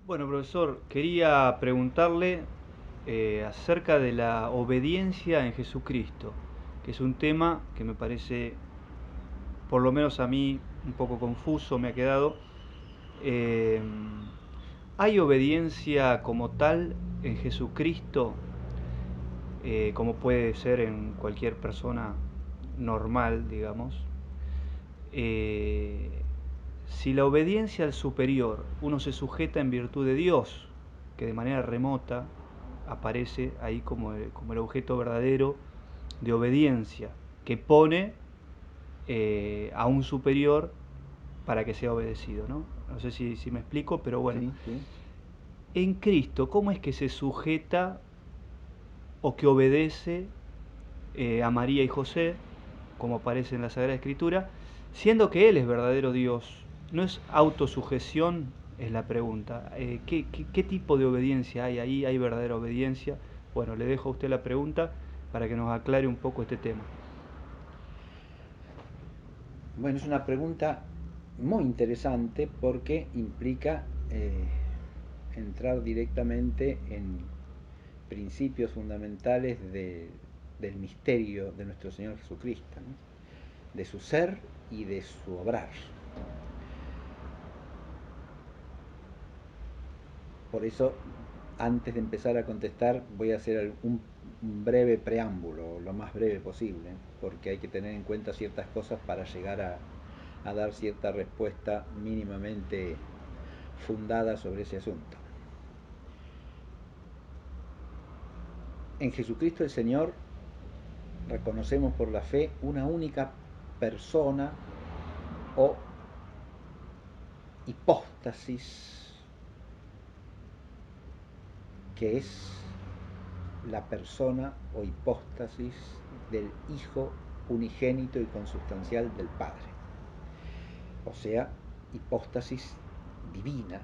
Bueno, profesor, quería preguntarle acerca de la obediencia en Jesucristo, que es un tema que me parece, por lo menos a mí, un poco confuso, me ha quedado. Eh, ¿Hay obediencia como tal en Jesucristo, como puede ser en cualquier persona normal, digamos? Eh, si la obediencia al superior uno se sujeta en virtud de Dios, que de manera remota aparece ahí como el objeto verdadero de obediencia, que pone a un superior para que sea obedecido, ¿no? No sé si me explico, pero bueno. Sí, sí. En Cristo, ¿cómo es que se sujeta o que obedece a María y José, como aparece en la Sagrada Escritura, siendo que Él es verdadero Dios? ¿No es autosujeción? Es la pregunta. ¿Qué tipo de obediencia hay ahí? ¿Hay verdadera obediencia? Bueno, le dejo a usted la pregunta para que nos aclare un poco este tema. Bueno, es una pregunta muy interesante porque implica entrar directamente en principios fundamentales del misterio de nuestro Señor Jesucristo, ¿no? De su ser y de su obrar. Por eso, antes de empezar a contestar, voy a hacer un breve preámbulo, lo más breve posible, porque hay que tener en cuenta ciertas cosas para llegar a dar cierta respuesta mínimamente fundada sobre ese asunto. En Jesucristo el Señor reconocemos por la fe una única persona o hipóstasis que es la persona o hipóstasis del Hijo unigénito y consubstancial del Padre. O sea, hipóstasis divina,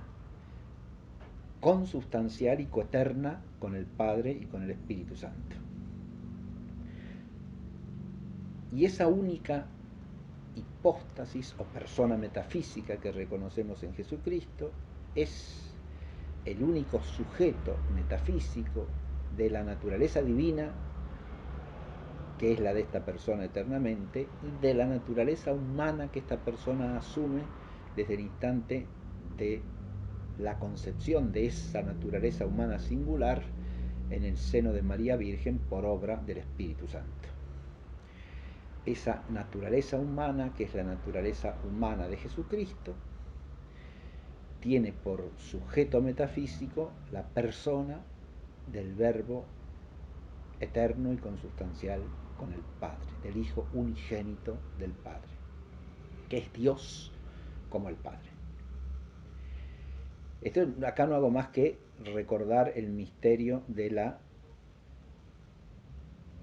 consubstancial y coeterna con el Padre y con el Espíritu Santo. Y esa única hipóstasis o persona metafísica que reconocemos en Jesucristo es el único sujeto metafísico de la naturaleza divina, que es la de esta persona eternamente, y de la naturaleza humana que esta persona asume desde el instante de la concepción de esa naturaleza humana singular en el seno de María Virgen por obra del Espíritu Santo. Esa naturaleza humana, que es la naturaleza humana de Jesucristo, tiene por sujeto metafísico la persona del Verbo eterno y consubstancial con el Padre, del Hijo unigénito del Padre, que es Dios como el Padre. Esto acá no hago más que recordar el misterio de la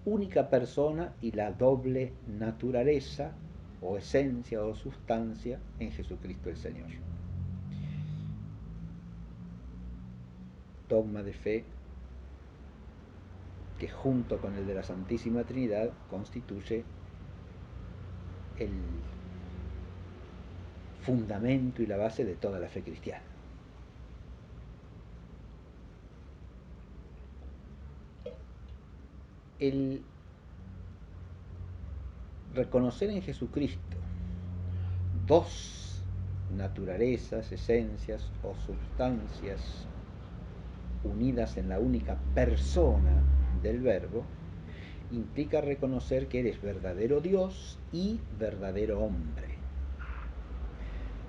única persona y la doble naturaleza o esencia o sustancia en Jesucristo el Señor. Dogma de fe que junto con el de la Santísima Trinidad constituye el fundamento y la base de toda la fe cristiana. El reconocer en Jesucristo dos naturalezas, esencias o sustancias unidas en la única persona del Verbo, implica reconocer que eres verdadero Dios y verdadero hombre,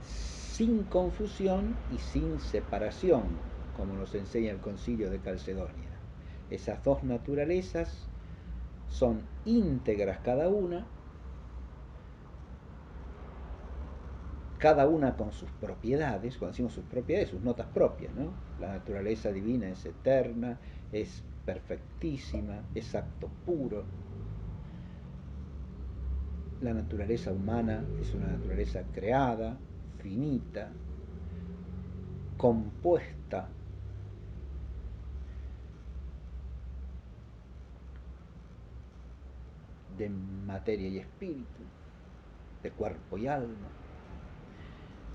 sin confusión y sin separación, como nos enseña el Concilio de Calcedonia. Esas dos naturalezas son íntegras cada una con sus propiedades, cuando decimos sus propiedades, sus notas propias, ¿no? La naturaleza divina es eterna, es perfectísima, es acto puro. La naturaleza humana es una naturaleza creada, finita, compuesta de materia y espíritu, de cuerpo y alma.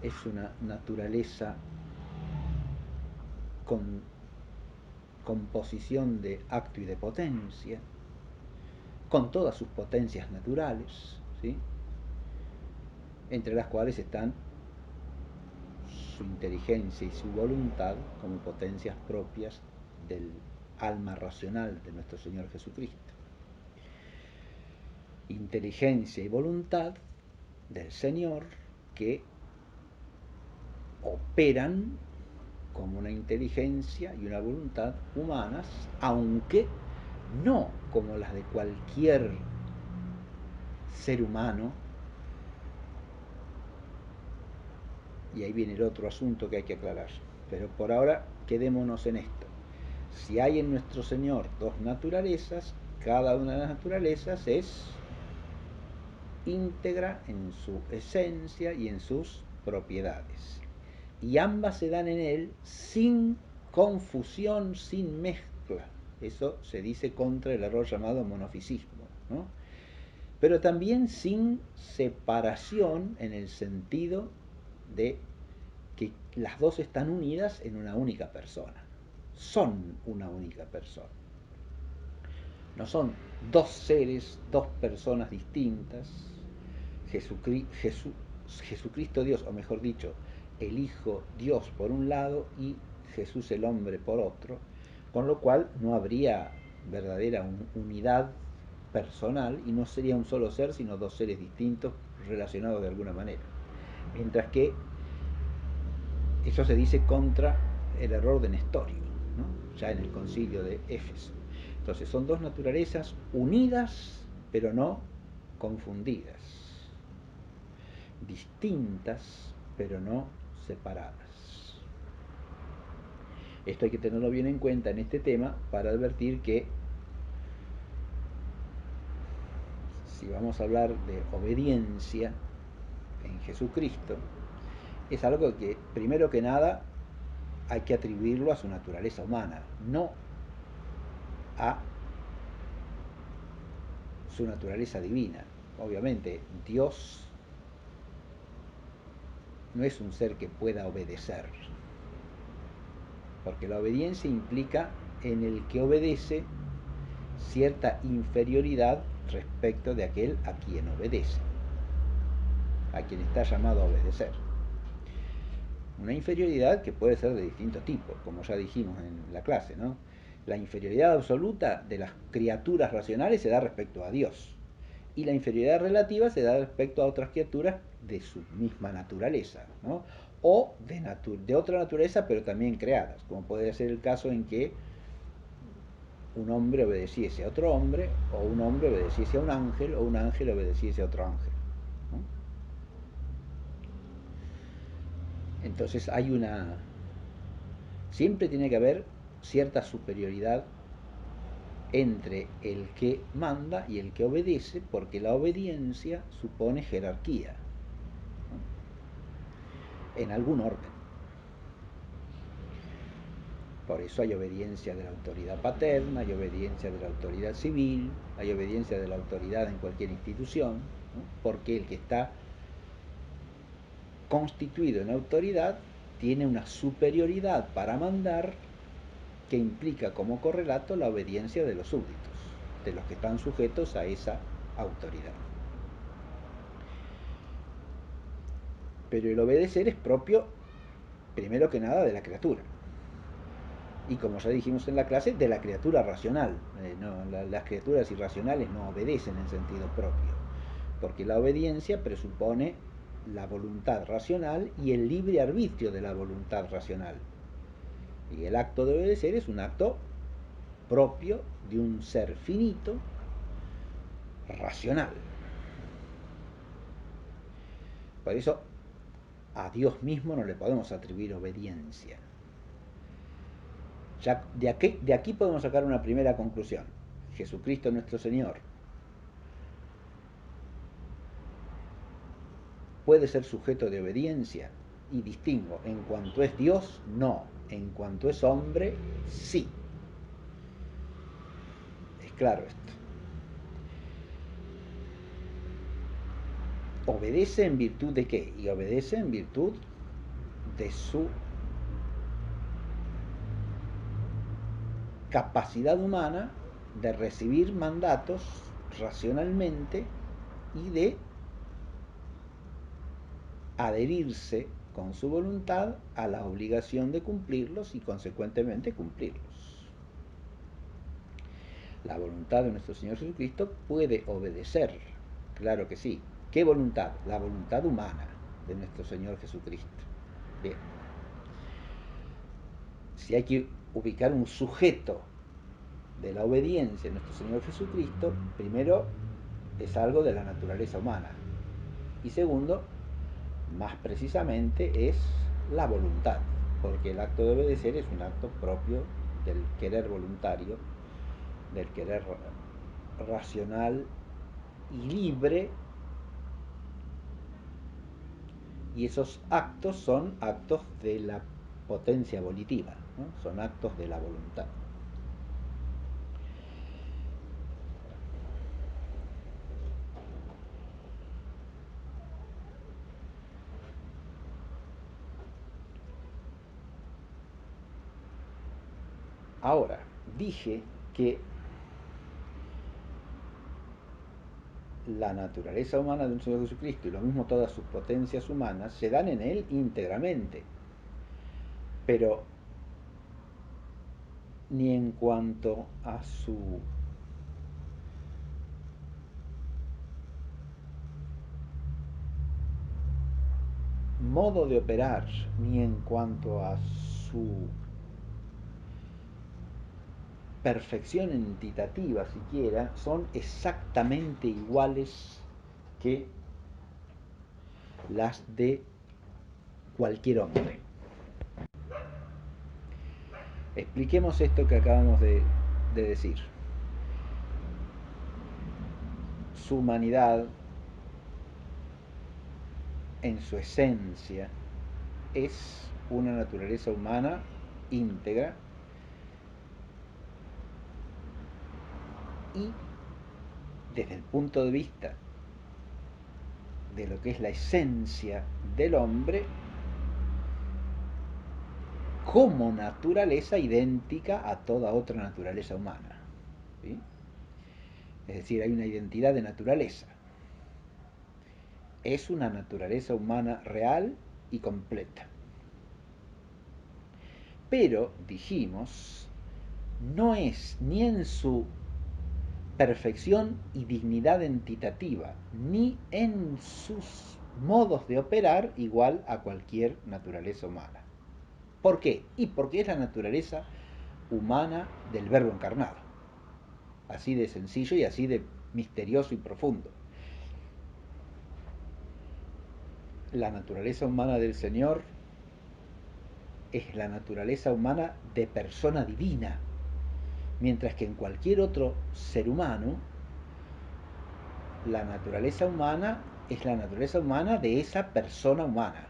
Es una naturaleza con composición de acto y de potencia, con todas sus potencias naturales, ¿sí? Entre las cuales están su inteligencia y su voluntad como potencias propias del alma racional de nuestro Señor Jesucristo. Inteligencia y voluntad del Señor que operan como una inteligencia y una voluntad humanas, aunque no como las de cualquier ser humano. Y ahí viene el otro asunto que hay que aclarar. Pero por ahora quedémonos en esto. Si hay en nuestro Señor dos naturalezas, cada una de las naturalezas es íntegra en su esencia y en sus propiedades. Y ambas se dan en Él sin confusión, sin mezcla. Eso se dice contra el error llamado monofisismo, ¿no? Pero también sin separación en el sentido de que las dos están unidas en una única persona. Son una única persona. No son dos seres, dos personas distintas. Jesucristo Dios, o mejor dicho, el Hijo Dios por un lado y Jesús el hombre por otro, con lo cual no habría verdadera unidad personal y no sería un solo ser, sino dos seres distintos relacionados de alguna manera. Mientras que eso se dice contra el error de Nestorio, ¿no? Ya en el concilio de Éfeso. Entonces son dos naturalezas unidas, pero no confundidas, distintas, pero no separadas. Esto hay que tenerlo bien en cuenta en este tema para advertir que si vamos a hablar de obediencia en Jesucristo, es algo que primero que nada hay que atribuirlo a su naturaleza humana, no a su naturaleza divina. Obviamente, Dios no es un ser que pueda obedecer, porque la obediencia implica en el que obedece cierta inferioridad respecto de aquel a quien obedece, a quien está llamado a obedecer. Una inferioridad que puede ser de distintos tipos, como ya dijimos en la clase, ¿no? La inferioridad absoluta de las criaturas racionales se da respecto a Dios, y la inferioridad relativa se da respecto a otras criaturas de su misma naturaleza, ¿no? O de otra naturaleza, pero también creadas, como puede ser el caso en que un hombre obedeciese a otro hombre, o un hombre obedeciese a un ángel, o un ángel obedeciese a otro ángel, ¿no? Entonces siempre tiene que haber cierta superioridad entre el que manda y el que obedece, porque la obediencia supone jerarquía, ¿no? En algún orden. Por eso hay obediencia de la autoridad paterna, hay obediencia de la autoridad civil, hay obediencia de la autoridad en cualquier institución, ¿no? Porque el que está constituido en autoridad tiene una superioridad para mandar que implica como correlato la obediencia de los súbditos, de los que están sujetos a esa autoridad. Pero el obedecer es propio, primero que nada, de la criatura. Y como ya dijimos en la clase, de la criatura racional. Las criaturas irracionales no obedecen en sentido propio, porque la obediencia presupone la voluntad racional y el libre arbitrio de la voluntad racional. Y el acto de obedecer es un acto propio de un ser finito, racional. Por eso a Dios mismo no le podemos atribuir obediencia. Ya de aquí podemos sacar una primera conclusión. Jesucristo nuestro Señor puede ser sujeto de obediencia, y distingo, en cuanto es Dios, no, en cuanto es hombre, sí. Es claro esto. ¿Obedece en virtud de qué? Y obedece en virtud de su capacidad humana de recibir mandatos racionalmente y de adherirse con su voluntad a la obligación de cumplirlos y consecuentemente cumplirlos. La voluntad de nuestro Señor Jesucristo puede obedecer, claro que sí. ¿Qué voluntad? La voluntad humana de nuestro Señor Jesucristo. Bien. Si hay que ubicar un sujeto de la obediencia de nuestro Señor Jesucristo, primero es algo de la naturaleza humana. Y segundo, más precisamente, es la voluntad, porque el acto de obedecer es un acto propio del querer voluntario, del querer racional y libre, y esos actos son actos de la potencia volitiva, ¿no? Son actos de la voluntad. Ahora, dije que la naturaleza humana de un Señor Jesucristo y lo mismo todas sus potencias humanas se dan en Él íntegramente, pero ni en cuanto a su modo de operar, ni en cuanto a su perfección entitativa siquiera, son exactamente iguales que las de cualquier hombre. Expliquemos esto que acabamos de decir. Su humanidad, en su esencia, es una naturaleza humana íntegra y desde el punto de vista de lo que es la esencia del hombre, como naturaleza idéntica a toda otra naturaleza humana, ¿sí? Es decir, hay una identidad de naturaleza. Es una naturaleza humana real y completa. Pero, dijimos, no es ni en su perfección y dignidad entitativa, ni en sus modos de operar igual a cualquier naturaleza humana. ¿Por qué? Y porque es la naturaleza humana del Verbo encarnado. Así de sencillo y así de misterioso y profundo. La naturaleza humana del Señor es la naturaleza humana de persona divina, mientras que en cualquier otro ser humano, la naturaleza humana es la naturaleza humana de esa persona humana.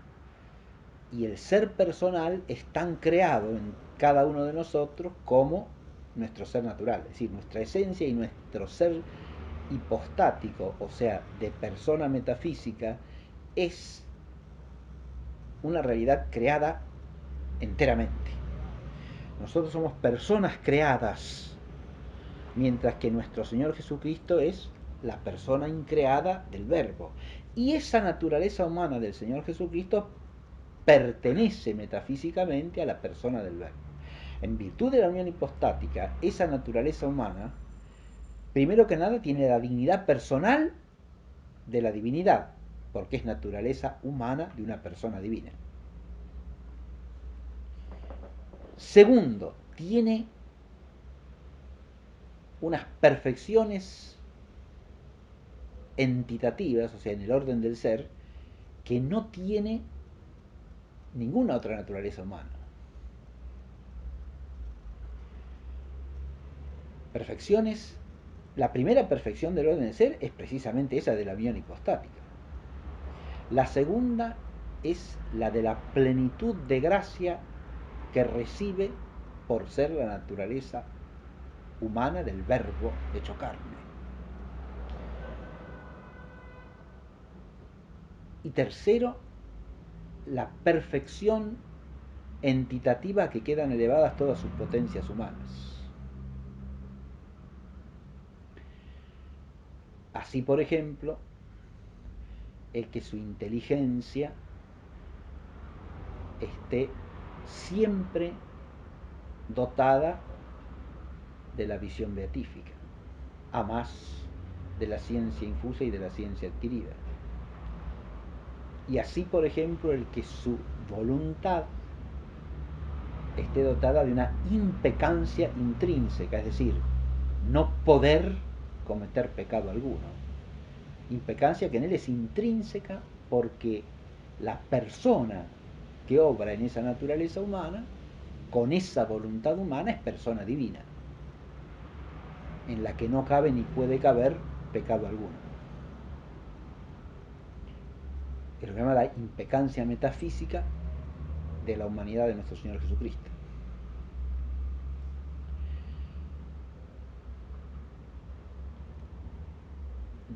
Y el ser personal es tan creado en cada uno de nosotros como nuestro ser natural, es decir, nuestra esencia y nuestro ser hipostático, o sea, de persona metafísica, es una realidad creada enteramente. Nosotros somos personas creadas, mientras que nuestro Señor Jesucristo es la persona increada del Verbo. Y esa naturaleza humana del Señor Jesucristo pertenece metafísicamente a la persona del Verbo. En virtud de la unión hipostática, esa naturaleza humana, primero que nada, tiene la dignidad personal de la divinidad, porque es naturaleza humana de una persona divina. Segundo, tiene unas perfecciones entitativas, o sea, en el orden del ser, que no tiene ninguna otra naturaleza humana. Perfecciones, la primera perfección del orden del ser es precisamente esa de la unión hipostática. La segunda es la de la plenitud de gracia que recibe por ser la naturaleza humana del Verbo hecho carne. Y tercero, la perfección entitativa que quedan elevadas todas sus potencias humanas. Así, por ejemplo, el que su inteligencia esté siempre dotada de la visión beatífica, a más de la ciencia infusa y de la ciencia adquirida. Y así, por ejemplo, el que su voluntad esté dotada de una impecancia intrínseca, es decir, no poder cometer pecado alguno. Impecancia que en él es intrínseca porque la persona que obra en esa naturaleza humana, con esa voluntad humana, es persona divina, en la que no cabe ni puede caber pecado alguno. Es lo que llama la impecancia metafísica de la humanidad de nuestro Señor Jesucristo.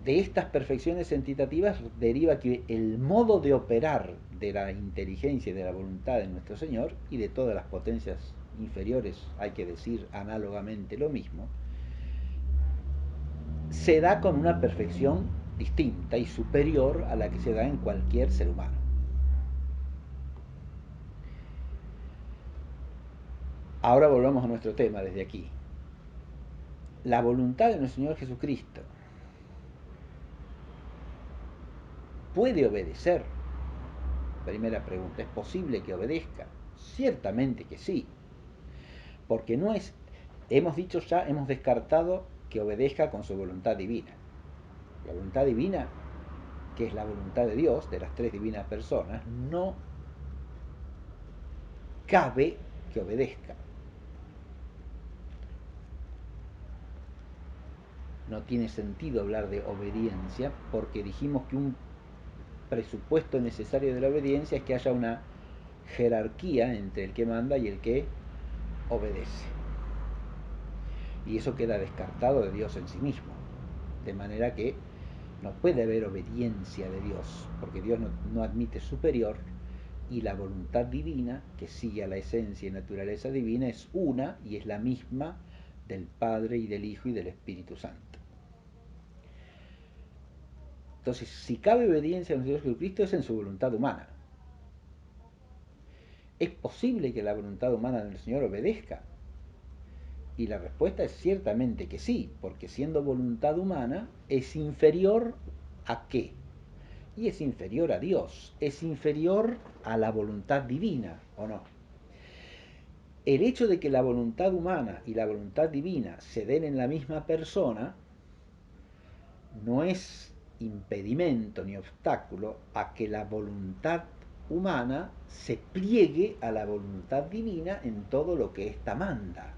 De estas perfecciones entitativas deriva que el modo de operar de la inteligencia y de la voluntad de nuestro Señor, y de todas las potencias inferiores, hay que decir análogamente lo mismo, se da con una perfección distinta y superior a la que se da en cualquier ser humano. Ahora volvamos a nuestro tema desde aquí. La voluntad de nuestro Señor Jesucristo puede obedecer. Primera pregunta, ¿es posible que obedezca? Ciertamente que sí, porque no es, hemos dicho ya, hemos descartado que obedezca con su voluntad divina. La voluntad divina, que es la voluntad de Dios, de las tres divinas personas, no cabe que obedezca. No tiene sentido hablar de obediencia porque dijimos que un presupuesto necesario de la obediencia es que haya una jerarquía entre el que manda y el que obedece. Y eso queda descartado de Dios en sí mismo. De manera que no puede haber obediencia de Dios, porque Dios no admite superior, y la voluntad divina, que sigue a la esencia y naturaleza divina, es una y es la misma del Padre y del Hijo y del Espíritu Santo. Entonces, si cabe obediencia a nuestro Dios Jesucristo, es en su voluntad humana. ¿Es posible que la voluntad humana del Señor obedezca? Y la respuesta es ciertamente que sí, porque siendo voluntad humana es inferior ¿a qué? Y es inferior a Dios, es inferior a la voluntad divina, ¿o no? El hecho de que la voluntad humana y la voluntad divina se den en la misma persona no es impedimento ni obstáculo a que la voluntad humana se pliegue a la voluntad divina en todo lo que ésta manda.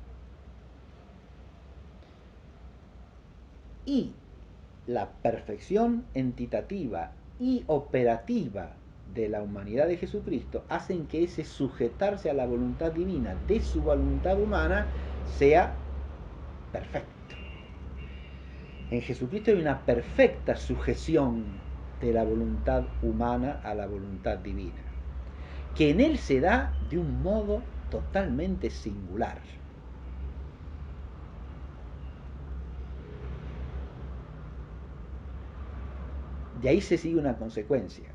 Y la perfección entitativa y operativa de la humanidad de Jesucristo hacen que ese sujetarse a la voluntad divina de su voluntad humana sea perfecto. En Jesucristo hay una perfecta sujeción de la voluntad humana a la voluntad divina, que en él se da de un modo totalmente singular. De ahí se sigue una consecuencia.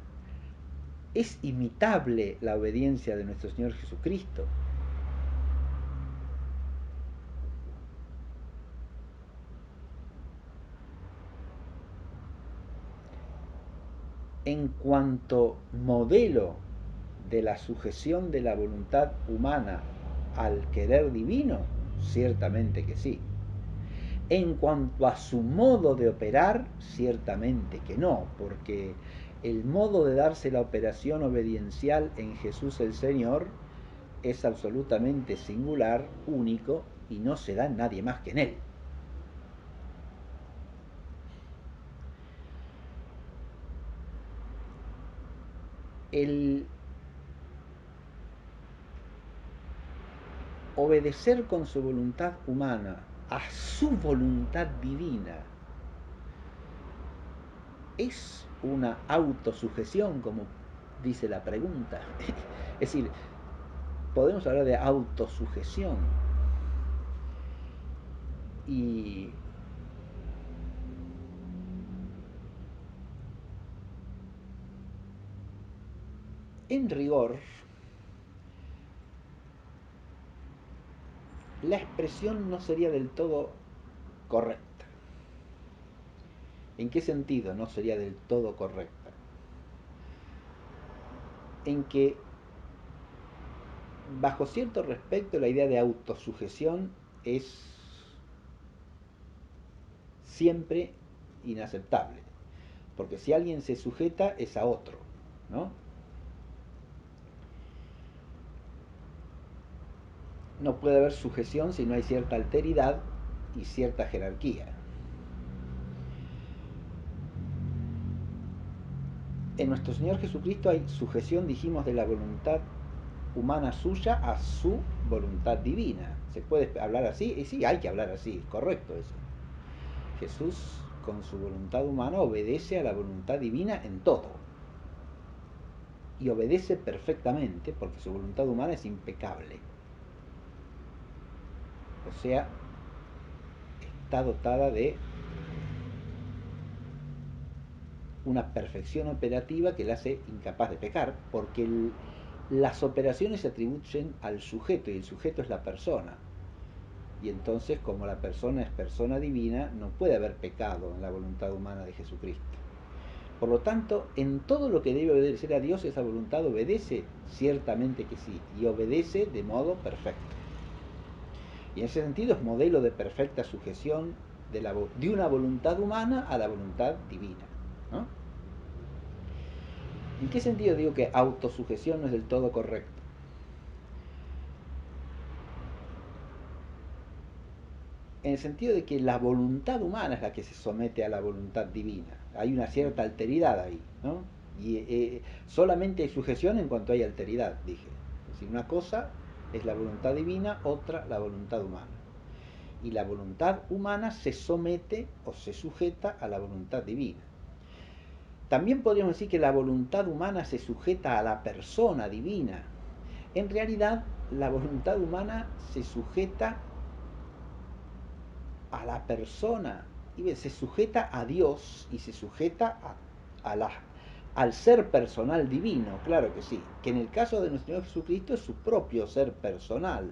Es imitable la obediencia de nuestro Señor Jesucristo. En cuanto modelo de la sujeción de la voluntad humana al querer divino, ciertamente que sí. En cuanto a su modo de operar, ciertamente que no, porque el modo de darse la operación obediencial en Jesús el Señor es absolutamente singular, único, y no se da en nadie más que en Él. El obedecer con su voluntad humana a su voluntad divina es una autosujeción, como dice la pregunta. Es decir, podemos hablar de autosujeción. Y En rigor, la expresión no sería del todo correcta. ¿En qué sentido no sería del todo correcta? En que, bajo cierto respecto, la idea de autosujeción es siempre inaceptable. Porque si alguien se sujeta es a otro, ¿no? No puede haber sujeción si no hay cierta alteridad y cierta jerarquía. En nuestro Señor Jesucristo hay sujeción, dijimos, de la voluntad humana suya a su voluntad divina. ¿Se puede hablar así? Y sí, hay que hablar así, es correcto eso. Jesús, con su voluntad humana, obedece a la voluntad divina en todo. Y obedece perfectamente porque su voluntad humana es impecable. O sea, está dotada de una perfección operativa que la hace incapaz de pecar, porque las operaciones se atribuyen al sujeto y el sujeto es la persona. Y entonces, como la persona es persona divina, no puede haber pecado en la voluntad humana de Jesucristo. Por lo tanto, en todo lo que debe obedecer a Dios, esa voluntad obedece, ciertamente que sí, y obedece de modo perfecto. Y en ese sentido es modelo de perfecta sujeción de una voluntad humana a la voluntad divina, ¿no? ¿En qué sentido digo que autosujeción no es del todo correcto? En el sentido de que la voluntad humana es la que se somete a la voluntad divina. Hay una cierta alteridad ahí, ¿no? Y solamente hay sujeción en cuanto hay alteridad, dije. Es decir, una cosa es la voluntad divina, otra la voluntad humana. Y la voluntad humana se somete o se sujeta a la voluntad divina. También podríamos decir que la voluntad humana se sujeta a la persona divina. En realidad, la voluntad humana se sujeta a la persona, y se sujeta a Dios y se sujeta al ser personal divino, claro que sí, que en el caso de nuestro Señor Jesucristo es su propio ser personal,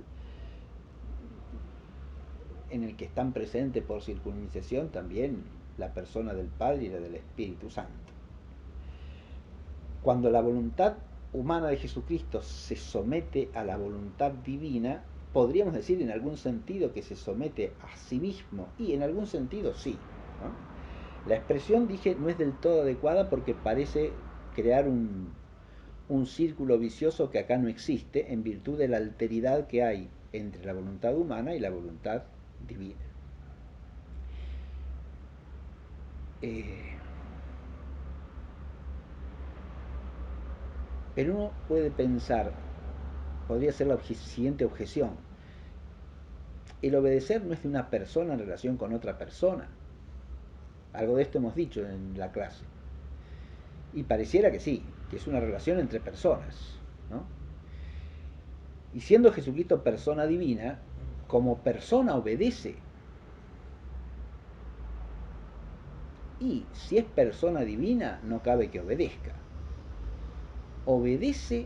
en el que están presentes por circunstanciación también la persona del Padre y la del Espíritu Santo. Cuando la voluntad humana de Jesucristo se somete a la voluntad divina, podríamos decir en algún sentido que se somete a sí mismo, y en algún sentido sí, ¿no? La expresión, dije, no es del todo adecuada porque parece crear un círculo vicioso que acá no existe en virtud de la alteridad que hay entre la voluntad humana y la voluntad divina. Pero uno puede pensar, podría ser la siguiente objeción: el obedecer no es de una persona en relación con otra persona. Algo de esto hemos dicho en la clase. Y pareciera que sí, que es una relación entre personas, ¿no? Y siendo Jesucristo persona divina, como persona obedece. Y si es persona divina, no cabe que obedezca. Obedece,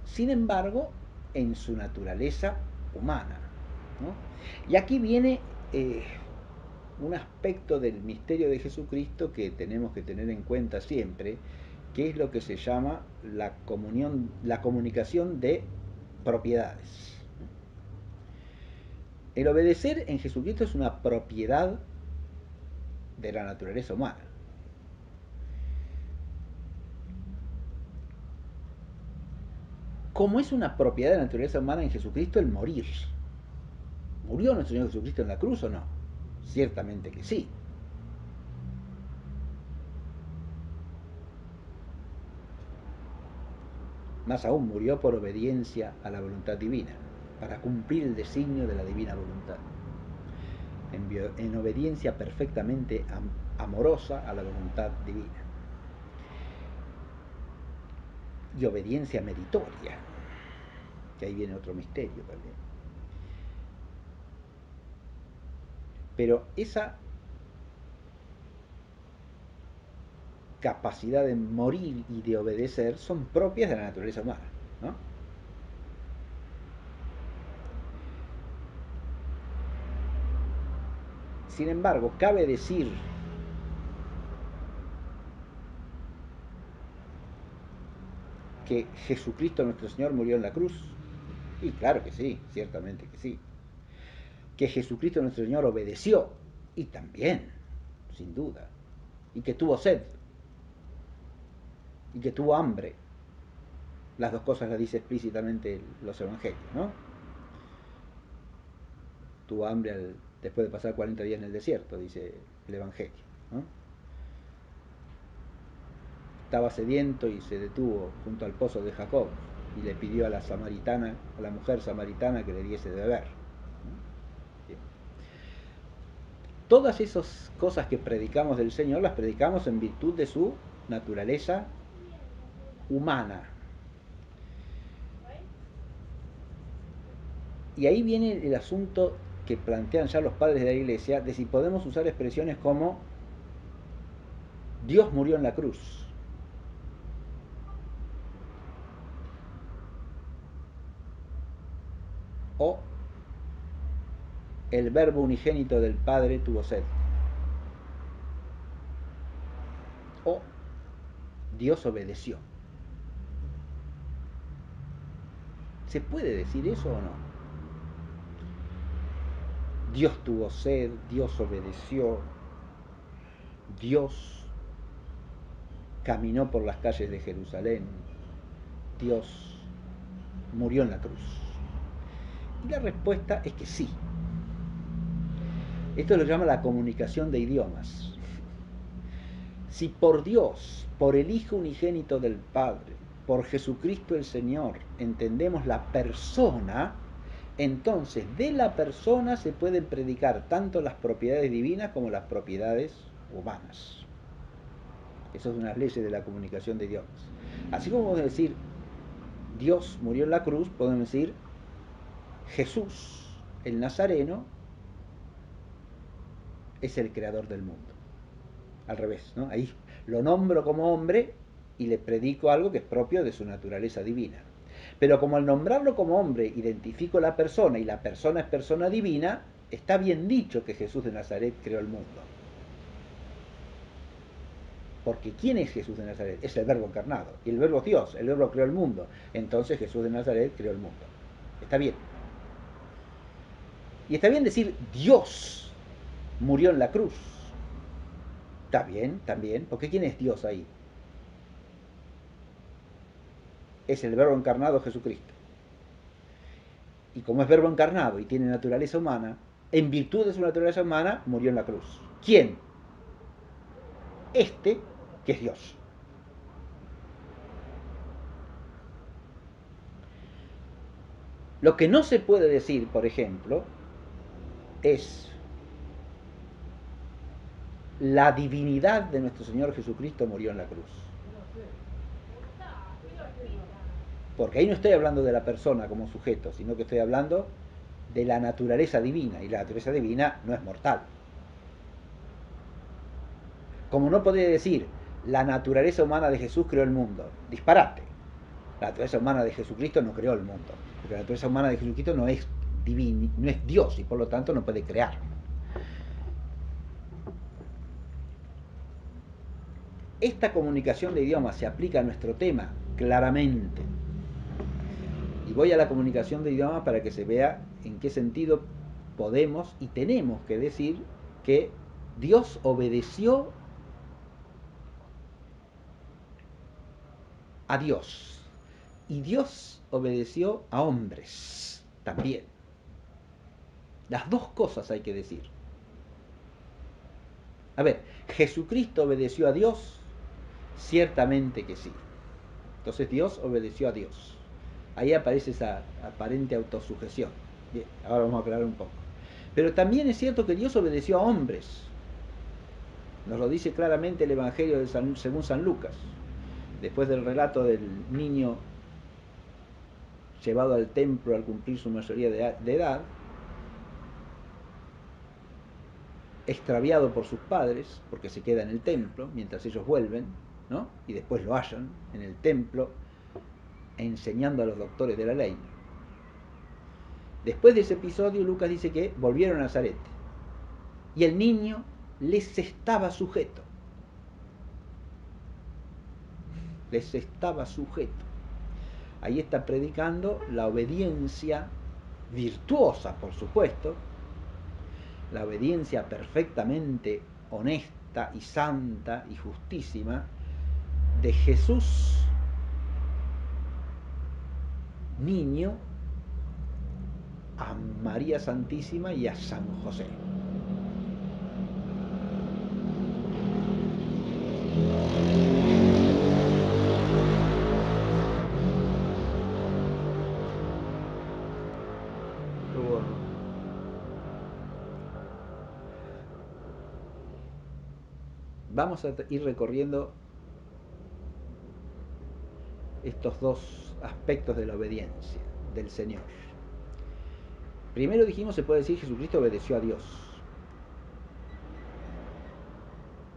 sin embargo, en su naturaleza humana, ¿no? Y aquí viene un aspecto del misterio de Jesucristo que tenemos que tener en cuenta siempre, que es lo que se llama la comunicación de propiedades. El obedecer en Jesucristo es una propiedad de la naturaleza humana. Como es una propiedad de la naturaleza humana en Jesucristo el morir. ¿Murió nuestro Señor Jesucristo en la cruz o no? Ciertamente que sí. Más aún, murió por obediencia a la voluntad divina, para cumplir el designio de la divina voluntad, en obediencia perfectamente amorosa a la voluntad divina. Y obediencia meritoria, que ahí viene otro misterio también. Pero esa capacidad de morir y de obedecer son propias de la naturaleza humana, ¿no? Sin embargo, cabe decir que Jesucristo nuestro Señor murió en la cruz. Y claro que sí, ciertamente que sí. Que Jesucristo nuestro Señor obedeció. Y también, sin duda. Y que tuvo sed. Y que tuvo hambre. Las dos cosas las dice explícitamente los evangelios, ¿no? Tuvo hambre después de pasar 40 días en el desierto, dice el evangelio, ¿no? Estaba sediento y se detuvo junto al pozo de Jacob y le pidió a la samaritana, a la mujer samaritana, que le diese de beber. Bien. Todas esas cosas que predicamos del Señor las predicamos en virtud de su naturaleza humana. Y ahí viene el asunto que plantean ya los padres de la Iglesia de si podemos usar expresiones como Dios murió en la cruz, o el verbo unigénito del Padre tuvo sed, o Dios obedeció. ¿Se puede decir eso o no? Dios tuvo sed, Dios obedeció, Dios caminó por las calles de Jerusalén, Dios murió en la cruz. Y la respuesta es que sí. Esto lo llama la comunicación de idiomas. Si por Dios, por el Hijo unigénito del Padre, por Jesucristo el Señor, entendemos la persona, entonces de la persona se pueden predicar tanto las propiedades divinas como las propiedades humanas. Eso es una ley de la comunicación de idiomas. Así como podemos decir Dios murió en la cruz, podemos decir Jesús, el Nazareno, es el creador del mundo. Al revés, ¿no? Ahí lo nombro como hombre y le predico algo que es propio de su naturaleza divina. Pero como al nombrarlo como hombre identifico la persona y la persona es persona divina, está bien dicho que Jesús de Nazaret creó el mundo. Porque ¿quién es Jesús de Nazaret? Es el verbo encarnado. Y el verbo es Dios, el verbo creó el mundo. Entonces Jesús de Nazaret creó el mundo. Está bien. Y está bien decir Dios murió en la cruz. Está bien, también. Porque ¿quién es Dios ahí? Es el verbo encarnado Jesucristo. Y como es verbo encarnado y tiene naturaleza humana, en virtud de su naturaleza humana murió en la cruz. ¿Quién? Este, que es Dios. Lo que no se puede decir, por ejemplo, es la divinidad de nuestro Señor Jesucristo murió en la cruz. Porque ahí no estoy hablando de la persona como sujeto, sino que estoy hablando de la naturaleza divina, y la naturaleza divina no es mortal. Como no podría decir la naturaleza humana de Jesús creó el mundo, disparate. La naturaleza humana de Jesucristo no creó el mundo, porque la naturaleza humana de Jesucristo no es divino, no es Dios, y por lo tanto no puede crear. Esta comunicación de idiomas se aplica a nuestro tema claramente. Y voy a la comunicación de idiomas para que se vea en qué sentido podemos y tenemos que decir que Dios obedeció a Dios. Y Dios obedeció a hombres también. Las dos cosas hay que decir. A ver, ¿Jesucristo obedeció a Dios? Ciertamente que sí. Entonces Dios obedeció a Dios. Ahí aparece esa aparente autosujeción. Bien, ahora vamos a aclarar un poco. Pero también es cierto que Dios obedeció a hombres. Nos lo dice claramente el Evangelio según San Lucas. Después del relato del niño llevado al templo al cumplir su mayoría de edad, extraviado por sus padres, porque se queda en el templo mientras ellos vuelven, ¿no? Y después lo hallan en el templo enseñando a los doctores de la ley. Después de ese episodio, Lucas dice que volvieron a Nazaret y el niño les estaba sujeto. Les estaba sujeto. Ahí está predicando la obediencia virtuosa, por supuesto, la obediencia perfectamente honesta y santa y justísima de Jesús, niño, a María Santísima y a San José. Qué bueno. Vamos a ir recorriendo estos dos aspectos de la obediencia del Señor. Primero dijimos, se puede decir, Jesucristo obedeció a Dios.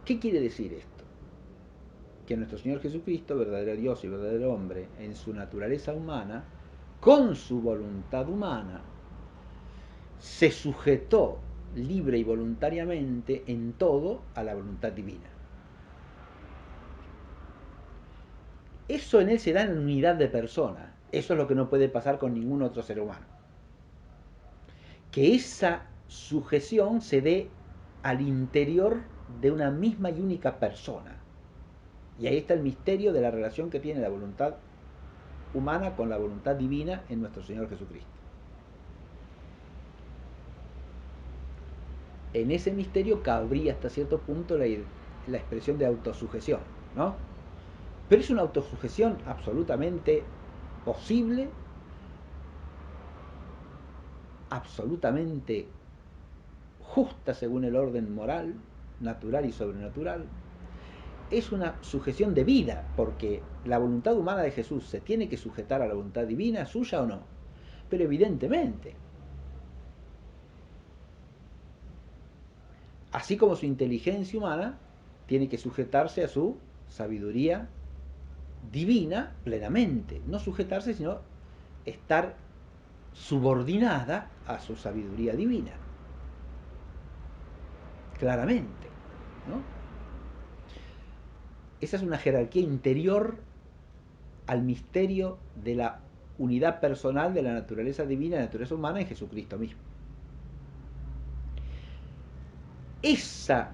¿Qué quiere decir esto? Que nuestro Señor Jesucristo, verdadero Dios y verdadero hombre, en su naturaleza humana, con su voluntad humana, se sujetó libre y voluntariamente en todo a la voluntad divina. Eso en él se da en unidad de persona. Eso es lo que no puede pasar con ningún otro ser humano. Que esa sujeción se dé al interior de una misma y única persona. Y ahí está el misterio de la relación que tiene la voluntad humana con la voluntad divina en nuestro Señor Jesucristo. En ese misterio cabría hasta cierto punto la expresión de autosujeción, ¿no? Pero es una autosujeción absolutamente posible, absolutamente justa según el orden moral, natural y sobrenatural. Es una sujeción de vida, porque la voluntad humana de Jesús se tiene que sujetar a la voluntad divina, suya o no. Pero evidentemente, así como su inteligencia humana tiene que sujetarse a su sabiduría divina plenamente. No sujetarse, sino estar subordinada a su sabiduría divina. Claramente, ¿no? Esa es una jerarquía interior al misterio de la unidad personal de la naturaleza divina y la naturaleza humana en Jesucristo mismo. Esa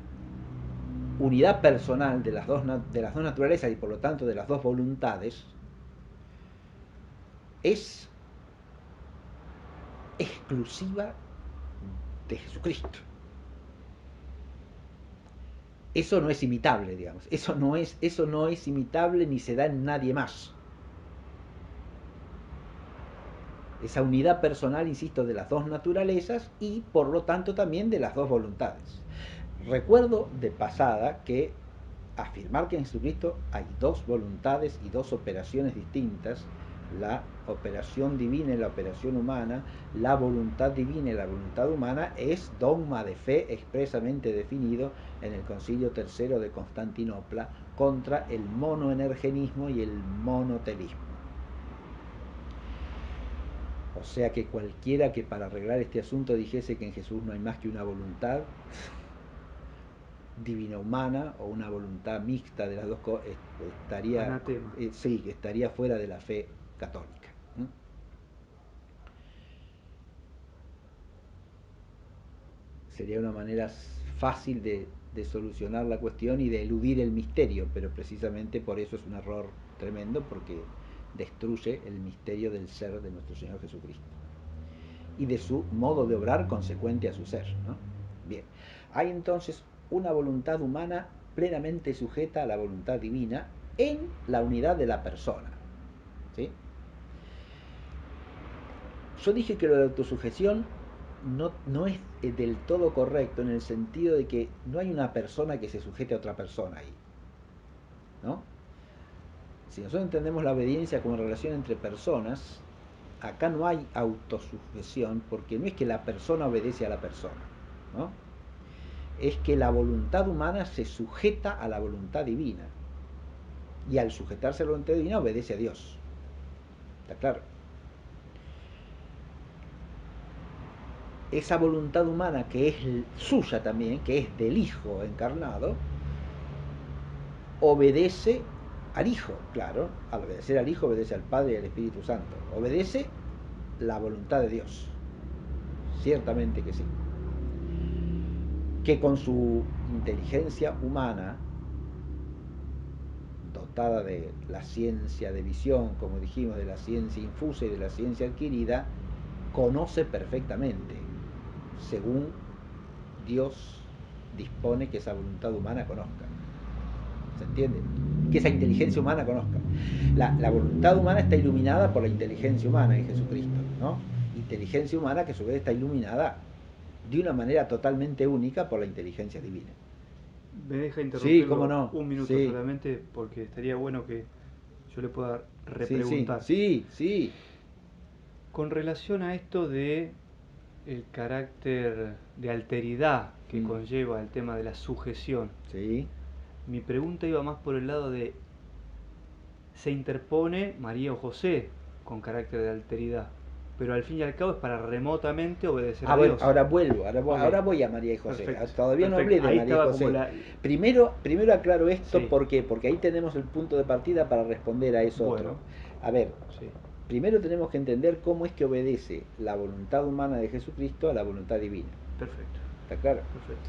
unidad personal de las dos naturalezas y por lo tanto de las dos voluntades es exclusiva de Jesucristo. Eso no es imitable, digamos. Eso no es imitable ni se da en nadie más. Esa unidad personal, insisto, de las dos naturalezas y por lo tanto también de las dos voluntades. Recuerdo de pasada que afirmar que en Jesucristo hay dos voluntades y dos operaciones distintas, la operación divina y la operación humana, la voluntad divina y la voluntad humana, es dogma de fe expresamente definido en el Concilio III de Constantinopla contra el monoenergenismo y el monotelismo. O sea que cualquiera que para arreglar este asunto dijese que en Jesús no hay más que una voluntad divina humana o una voluntad mixta de las dos cosas, estaría fuera de la fe católica. Sería una manera fácil de solucionar la cuestión y de eludir el misterio, pero precisamente por eso es un error tremendo, porque destruye el misterio del ser de nuestro Señor Jesucristo y de su modo de obrar consecuente a su ser, ¿no? Bien, hay entonces una voluntad humana plenamente sujeta a la voluntad divina en la unidad de la persona, ¿sí? Yo dije que lo de autosujeción no es del todo correcto en el sentido de que no hay una persona que se sujete a otra persona ahí, ¿no? Si nosotros entendemos la obediencia como relación entre personas, acá no hay autosujeción, porque no es que la persona obedece a la persona, ¿no? Es que la voluntad humana se sujeta a la voluntad divina. Y al sujetarse a la voluntad divina obedece a Dios. ¿Está claro? Esa voluntad humana que es suya también, que es del Hijo encarnado, obedece al Hijo, claro. Al obedecer al Hijo obedece al Padre y al Espíritu Santo. Obedece la voluntad de Dios. Ciertamente que sí. Que con su inteligencia humana, dotada de la ciencia de visión, como dijimos, de la ciencia infusa y de la ciencia adquirida, conoce perfectamente, según Dios dispone que esa voluntad humana conozca. ¿Se entiende? Que esa inteligencia humana conozca. La voluntad humana está iluminada por la inteligencia humana en Jesucristo, ¿no? Inteligencia humana que a su vez está iluminada de una manera totalmente única por la inteligencia divina. Me deja Sí, cómo interrumpirlo no. un minuto Sí, solamente porque estaría bueno que yo le pueda sí, sí, repreguntar. sí, sí. Con relación a esto de el carácter de alteridad que Mm, conlleva el tema de la sujeción, sí. mi pregunta iba más por el lado de se interpone María o José con carácter de alteridad, pero al fin y al cabo es para remotamente obedecer Ah, a bueno, Dios. ahora vuelvo, Ok, ahora voy a María y José. perfecto, Todavía no perfecto. hablé de Ahí María y estaba como José. la... Primero aclaro esto, Sí, ¿por qué? Porque ahí tenemos el punto de partida para responder a eso otro. bueno, A ver, sí, primero tenemos que entender cómo es que obedece la voluntad humana de Jesucristo a la voluntad divina. perfecto, ¿Está claro? perfecto.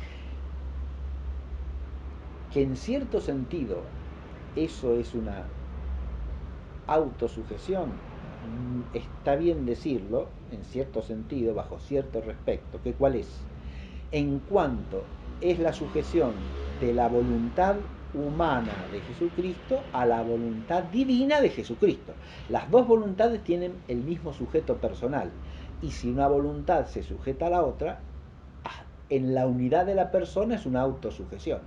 Que en cierto sentido eso es una autosujeción. Está bien decirlo, en cierto sentido, bajo cierto respecto, que cuál es. En cuanto es la sujeción de la voluntad humana de Jesucristo a la voluntad divina de Jesucristo. Las dos voluntades tienen el mismo sujeto personal, y si una voluntad se sujeta a la otra, en la unidad de la persona es una autosujeción.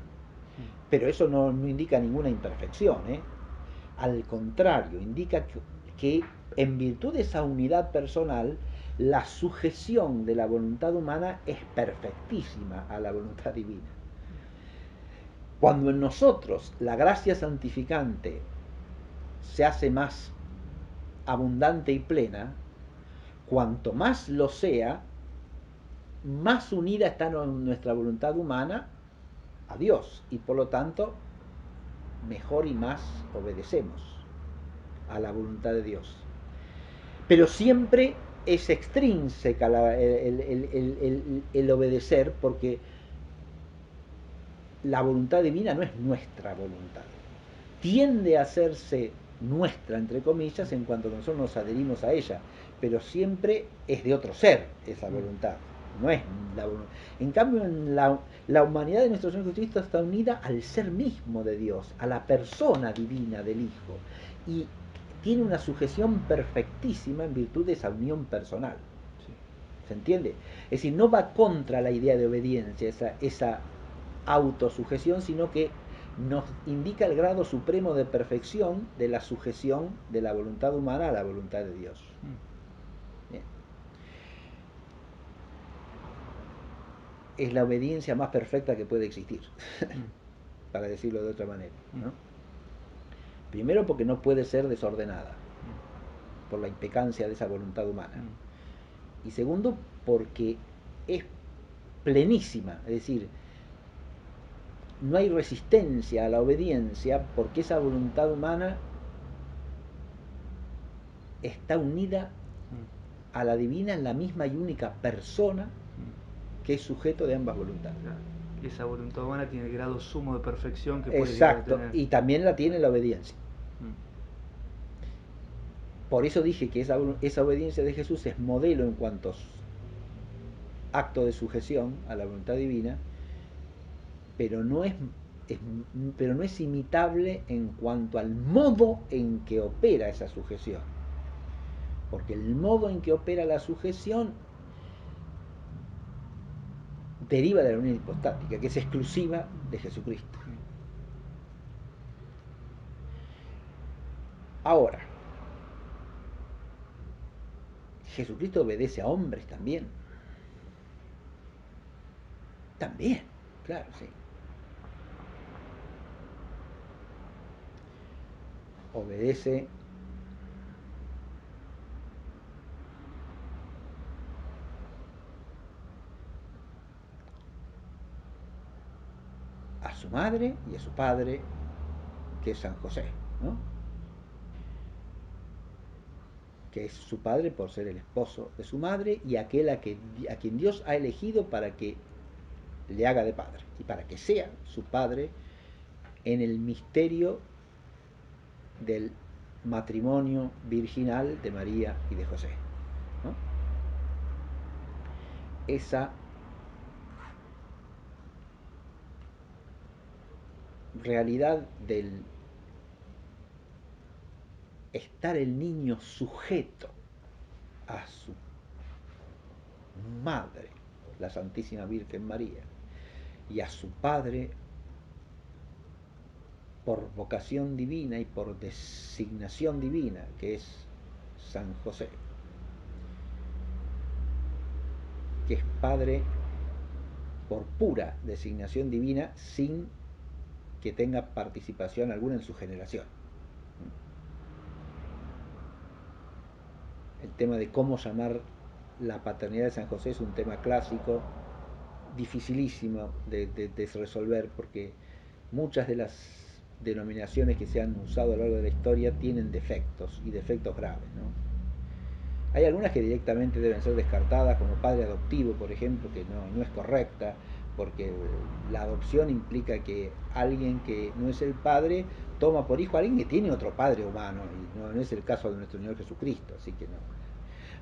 Pero eso no indica ninguna imperfección, ¿eh? Al contrario, indica que en virtud de esa unidad personal, la sujeción de la voluntad humana es perfectísima a la voluntad divina. Cuando en nosotros la gracia santificante se hace más abundante y plena, cuanto más lo sea, más unida está nuestra voluntad humana a Dios, y por lo tanto mejor y más obedecemos a la voluntad de Dios. Pero siempre es extrínseca el obedecer, porque la voluntad divina no es nuestra voluntad. Tiende a hacerse nuestra, entre comillas, en cuanto nosotros nos adherimos a ella, pero siempre es de otro ser esa voluntad. No es la voluntad. En cambio, la humanidad de nuestro Señor Jesucristo está unida al ser mismo de Dios, a la persona divina del Hijo, y tiene una sujeción perfectísima en virtud de esa unión personal. Sí. ¿Se entiende? Es decir, no va contra la idea de obediencia, esa autosujeción, sino que nos indica el grado supremo de perfección de la sujeción de la voluntad humana a la voluntad de Dios. Bien. Es la obediencia más perfecta que puede existir, para decirlo de otra manera, ¿no? Primero porque no puede ser desordenada por la impecancia de esa voluntad humana. Y segundo porque es plenísima, es decir, no hay resistencia a la obediencia porque esa voluntad humana está unida a la divina en la misma y única persona que es sujeto de ambas voluntades. Claro. Esa voluntad humana tiene el grado sumo de perfección que puede llegar a Exacto, tener. y también la tiene la obediencia. Por eso dije que esa obediencia de Jesús es modelo en cuanto acto de sujeción a la voluntad divina, pero pero no es imitable en cuanto al modo en que opera esa sujeción. Porque el modo en que opera la sujeción deriva de la unión hipostática, que es exclusiva de Jesucristo. Ahora, Jesucristo obedece a hombres también. También, claro, sí. obedece a su madre y a su padre, que es San José, ¿no? Que es su padre por ser el esposo de su madre y aquel a quien Dios ha elegido para que le haga de padre y para que sea su padre en el misterio del matrimonio virginal de María y de José, ¿no? Esa realidad del estar el niño sujeto a su madre, la Santísima Virgen María, y a su padre por vocación divina y por designación divina, que es San José, que es padre por pura designación divina sin que tenga participación alguna en su generación. El tema de cómo llamar la paternidad de San José es un tema clásico, dificilísimo de resolver, porque muchas de las denominaciones que se han usado a lo largo de la historia tienen defectos y defectos graves, ¿no? Hay algunas que directamente deben ser descartadas, como padre adoptivo, por ejemplo, que no es correcta, porque la adopción implica que alguien que no es el padre toma por hijo a alguien que tiene otro padre humano, y no es el caso de nuestro Señor Jesucristo, así que no.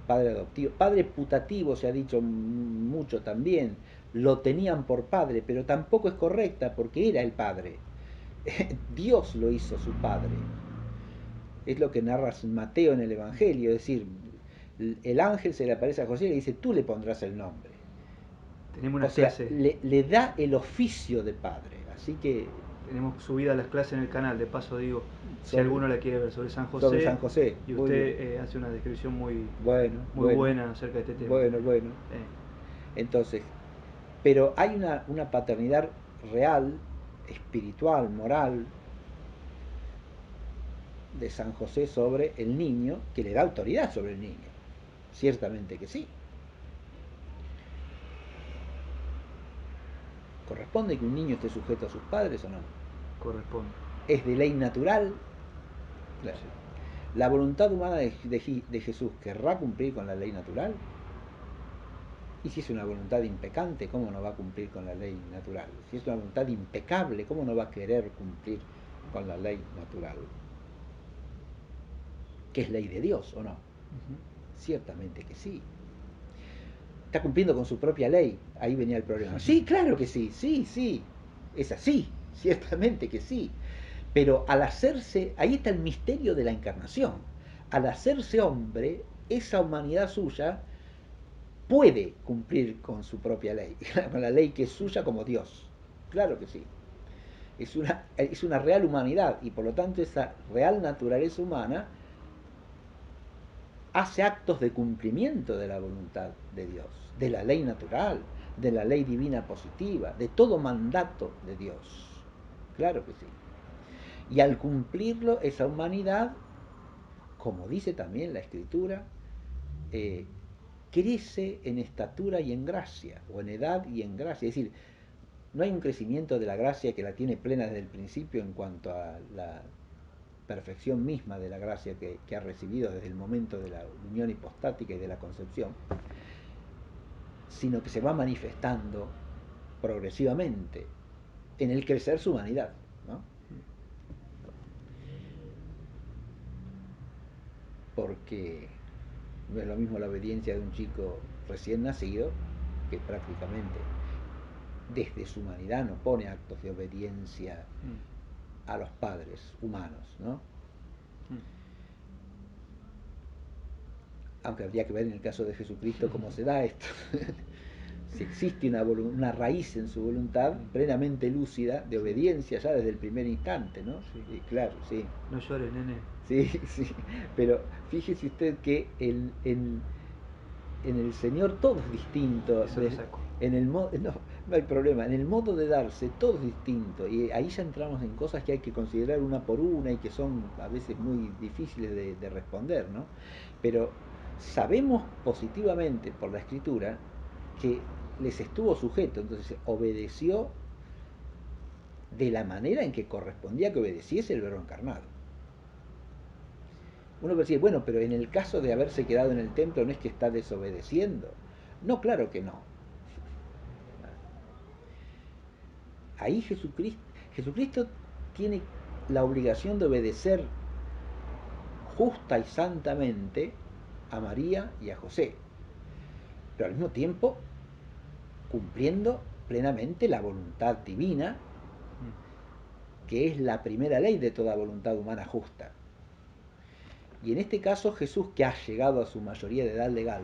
Padre adoptivo, padre putativo se ha dicho mucho también, lo tenían por padre, pero tampoco es correcta porque era el padre. Dios lo hizo su padre. Es lo que narra Mateo en el Evangelio, es decir, el ángel se le aparece a José y le dice, tú le pondrás el nombre. Tenemos O unas sea, clases, le da el oficio de padre. Así que tenemos subidas las clases en el canal, de paso digo, si sobre, alguno la quiere ver sobre San sobre José, San José, y muy bien. usted hace una descripción muy, Bueno, muy bueno, buena acerca de este tema. bueno, bueno. Entonces, pero hay una paternidad real, espiritual, moral, de San José sobre el niño, que le da autoridad sobre el niño. Ciertamente que sí. ¿Corresponde que un niño esté sujeto a sus padres o no? Corresponde. ¿Es de ley natural? Claro. Sí. ¿La voluntad humana de Jesús querrá cumplir con la ley natural? Y si es una voluntad impecante, ¿cómo no va a cumplir con la ley natural? Si es una voluntad impecable, ¿cómo no va a querer cumplir con la ley natural? ¿Que es ley de Dios o no? Ciertamente que sí. ¿Está cumpliendo con su propia ley? Ahí venía el problema. Sí, claro que sí, sí. Es así, ciertamente que sí. Pero al hacerse, ahí está el misterio de la encarnación. Al hacerse hombre, esa humanidad suya puede cumplir con su propia ley, con la ley que es suya como Dios. Claro que sí. Es una real humanidad y por lo tanto esa real naturaleza humana hace actos de cumplimiento de la voluntad de Dios, de la ley natural, de la ley divina positiva, de todo mandato de Dios. Claro que sí. Y al cumplirlo, esa humanidad, como dice también la Escritura, eh, crece en estatura y en gracia, o en edad y en gracia. Es decir, no hay un crecimiento de la gracia que la tiene plena desde el principio en cuanto a la perfección misma de la gracia que ha recibido desde el momento de la unión hipostática y de la concepción, sino que se va manifestando progresivamente en el crecer su humanidad, ¿no? Porque no es lo mismo la obediencia de un chico recién nacido, que prácticamente desde su humanidad no pone actos de obediencia a los padres humanos, ¿no? Aunque habría que ver en el caso de Jesucristo cómo se da esto. Si existe una raíz en su voluntad plenamente lúcida de obediencia ya desde el primer instante, ¿no? Sí. Y claro, sí. No llores, nene. Sí, sí. Pero fíjese usted que en el Señor todo es distinto. Eso lo saco. En el modo, no hay problema, en el modo de darse todo es distinto. Y ahí ya entramos en cosas que hay que considerar una por una y que son a veces muy difíciles de responder, ¿no? Pero sabemos positivamente por la Escritura que les estuvo sujeto, entonces obedeció de la manera en que correspondía que obedeciese el Verbo encarnado. Uno puede decir, bueno, pero en el caso de haberse quedado en el templo no es que está desobedeciendo. No, claro que no. Ahí Jesucristo tiene la obligación de obedecer justa y santamente a María y a José, pero al mismo tiempo cumpliendo plenamente la voluntad divina, que es la primera ley de toda voluntad humana justa. Y en este caso Jesús, que ha llegado a su mayoría de edad legal,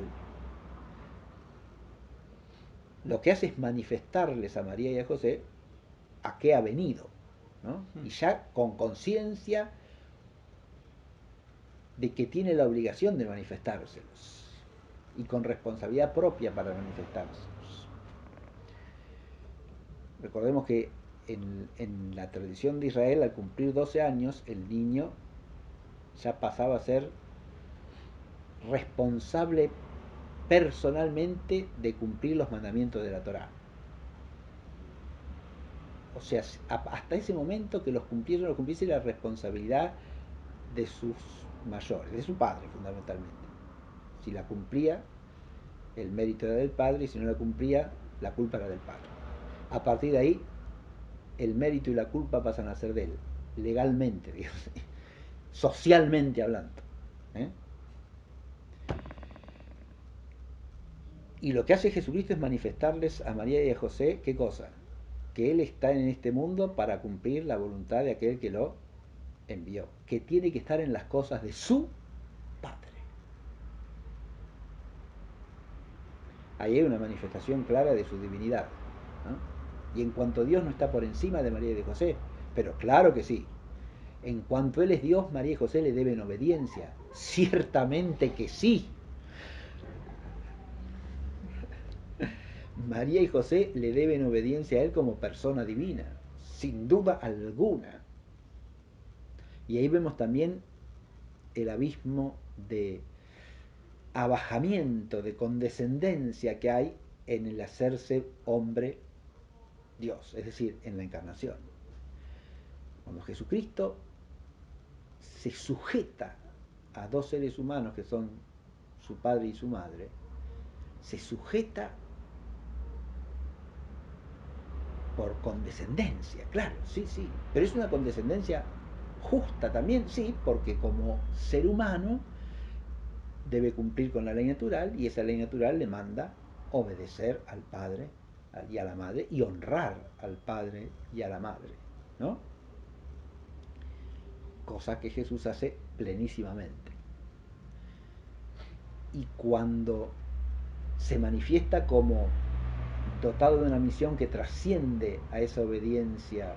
lo que hace es manifestarles a María y a José a qué ha venido, ¿no? Y ya con conciencia de que tiene la obligación de manifestárselos y con responsabilidad propia para manifestárselos. Recordemos que en la tradición de Israel, al cumplir 12 años, el niño ya pasaba a ser responsable personalmente de cumplir los mandamientos de la Torá. O sea, hasta ese momento que los cumpliese la responsabilidad de sus mayores, de su padre fundamentalmente. Si la cumplía, el mérito era del padre, y si no la cumplía, la culpa era del padre. A partir de ahí, el mérito y la culpa pasan a ser de él, legalmente, digamos, socialmente hablando. ¿eh? Y lo que hace Jesucristo es manifestarles a María y a José, ¿qué cosa? Que Él está en este mundo para cumplir la voluntad de aquel que lo envió, que tiene que estar en las cosas de su Padre. Ahí hay una manifestación clara de su divinidad, ¿no? Y en cuanto Dios no está por encima de María y de José, pero claro que sí. En cuanto Él es Dios, María y José le deben obediencia. Ciertamente que sí. María y José le deben obediencia a Él como persona divina, sin duda alguna. Y ahí vemos también el abismo de abajamiento, de condescendencia que hay en el hacerse hombre Dios, es decir, en la encarnación. Cuando Jesucristo se sujeta a dos seres humanos que son su padre y su madre, se sujeta por condescendencia, claro, sí, sí, pero es una condescendencia justa también, sí, porque como ser humano debe cumplir con la ley natural y esa ley natural le manda obedecer al padre y a la madre y honrar al padre y a la madre, ¿no? Cosa que Jesús hace plenísimamente. Y cuando se manifiesta como dotado de una misión que trasciende a esa obediencia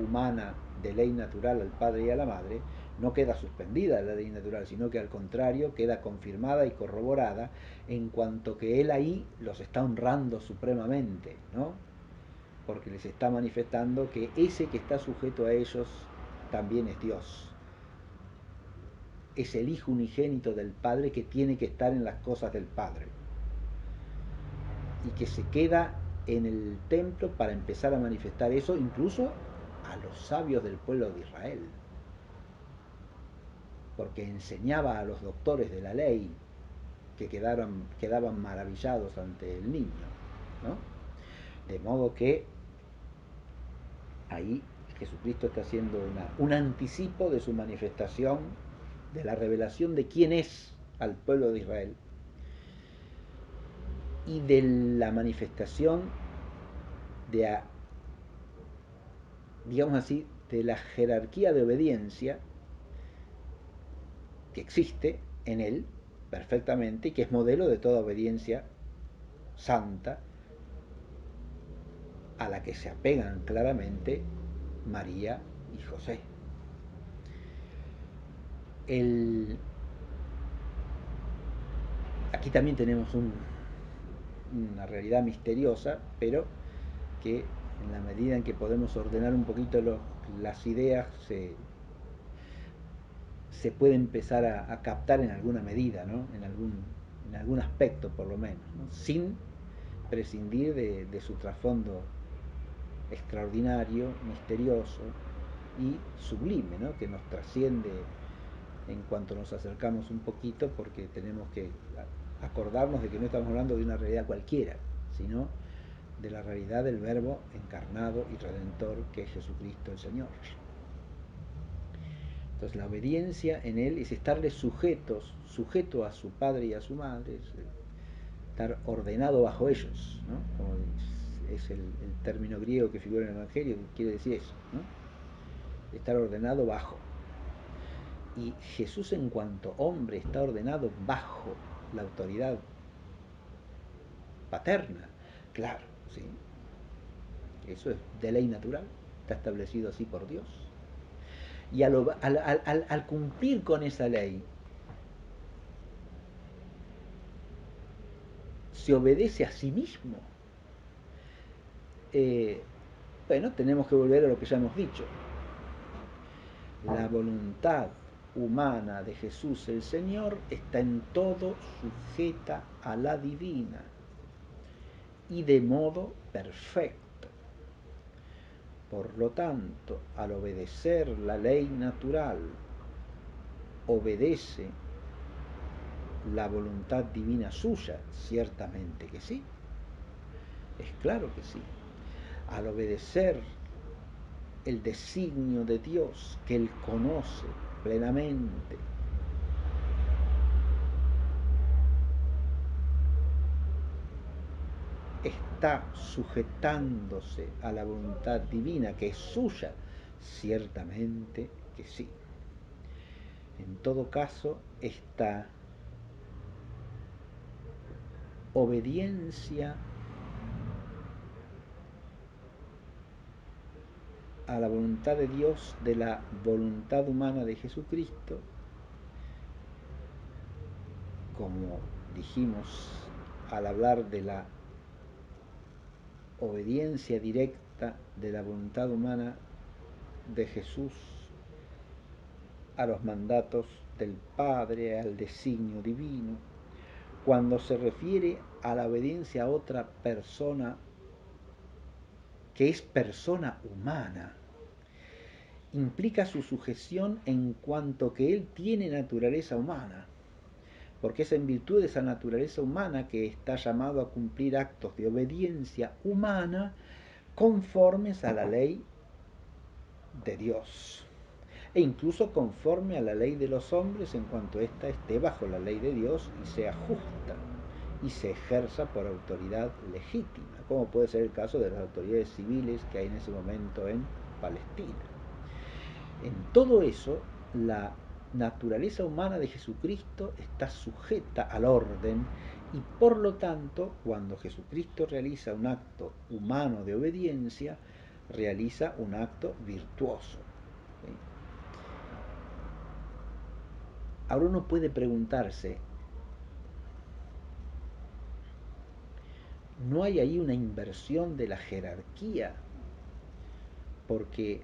humana de ley natural al padre y a la madre, no queda suspendida la ley natural, sino que al contrario queda confirmada y corroborada en cuanto que él ahí los está honrando supremamente, ¿no? Porque les está manifestando que ese que está sujeto a ellos también es Dios. Es el Hijo unigénito del Padre que tiene que estar en las cosas del Padre. Y que se queda en el templo para empezar a manifestar eso incluso a los sabios del pueblo de Israel. Porque enseñaba a los doctores de la ley que quedaban maravillados ante el niño, ¿no? De modo que ahí Jesucristo está haciendo un anticipo de su manifestación, de la revelación de quién es al pueblo de Israel y de la manifestación de, digamos así, de la jerarquía de obediencia que existe en él perfectamente y que es modelo de toda obediencia santa a la que se apegan claramente María y José. Aquí también tenemos una realidad misteriosa, pero que en la medida en que podemos ordenar un poquito las ideas, se puede empezar a captar en alguna medida, ¿no? En algún aspecto por lo menos, ¿no? Sin prescindir de su trasfondo extraordinario, misterioso y sublime, ¿no? Que nos trasciende en cuanto nos acercamos un poquito, porque tenemos que acordarnos de que no estamos hablando de una realidad cualquiera, sino de la realidad del Verbo encarnado y redentor, que es Jesucristo el Señor. Entonces la obediencia en Él es estarle sujeto a su padre y a su madre, es estar ordenado bajo ellos, ¿no? Como es el término griego que figura en el Evangelio, que quiere decir eso, ¿no? Estar ordenado bajo. Y Jesús, en cuanto hombre, está ordenado bajo la autoridad paterna, claro, ¿sí? Eso es de ley natural, está establecido así por Dios. Y al cumplir con esa ley, se obedece a sí mismo. Bueno, tenemos que volver a lo que ya hemos dicho. La voluntad humana de Jesús el Señor está en todo sujeta a la divina y de modo perfecto. Por lo tanto, al obedecer la ley natural, obedece la voluntad divina suya, ciertamente que sí, es claro que sí. Al obedecer el designio de Dios que Él conoce plenamente, está sujetándose a la voluntad divina que es suya, ciertamente que sí. En todo caso, esta obediencia a la voluntad de Dios de la voluntad humana de Jesucristo, como dijimos al hablar de la obediencia directa de la voluntad humana de Jesús a los mandatos del Padre, al designio divino, cuando se refiere a la obediencia a otra persona que es persona humana, implica su sujeción en cuanto que Él tiene naturaleza humana, porque es en virtud de esa naturaleza humana que está llamado a cumplir actos de obediencia humana conformes a la ley de Dios, e incluso conforme a la ley de los hombres en cuanto ésta esté bajo la ley de Dios y sea justa y se ejerza por autoridad legítima, como puede ser el caso de las autoridades civiles que hay en ese momento en Palestina. En todo eso, la naturaleza humana de Jesucristo está sujeta al orden y por lo tanto, cuando Jesucristo realiza un acto humano de obediencia, realiza un acto virtuoso. ¿Sí? Ahora uno puede preguntarse, ¿no hay ahí una inversión de la jerarquía? Porque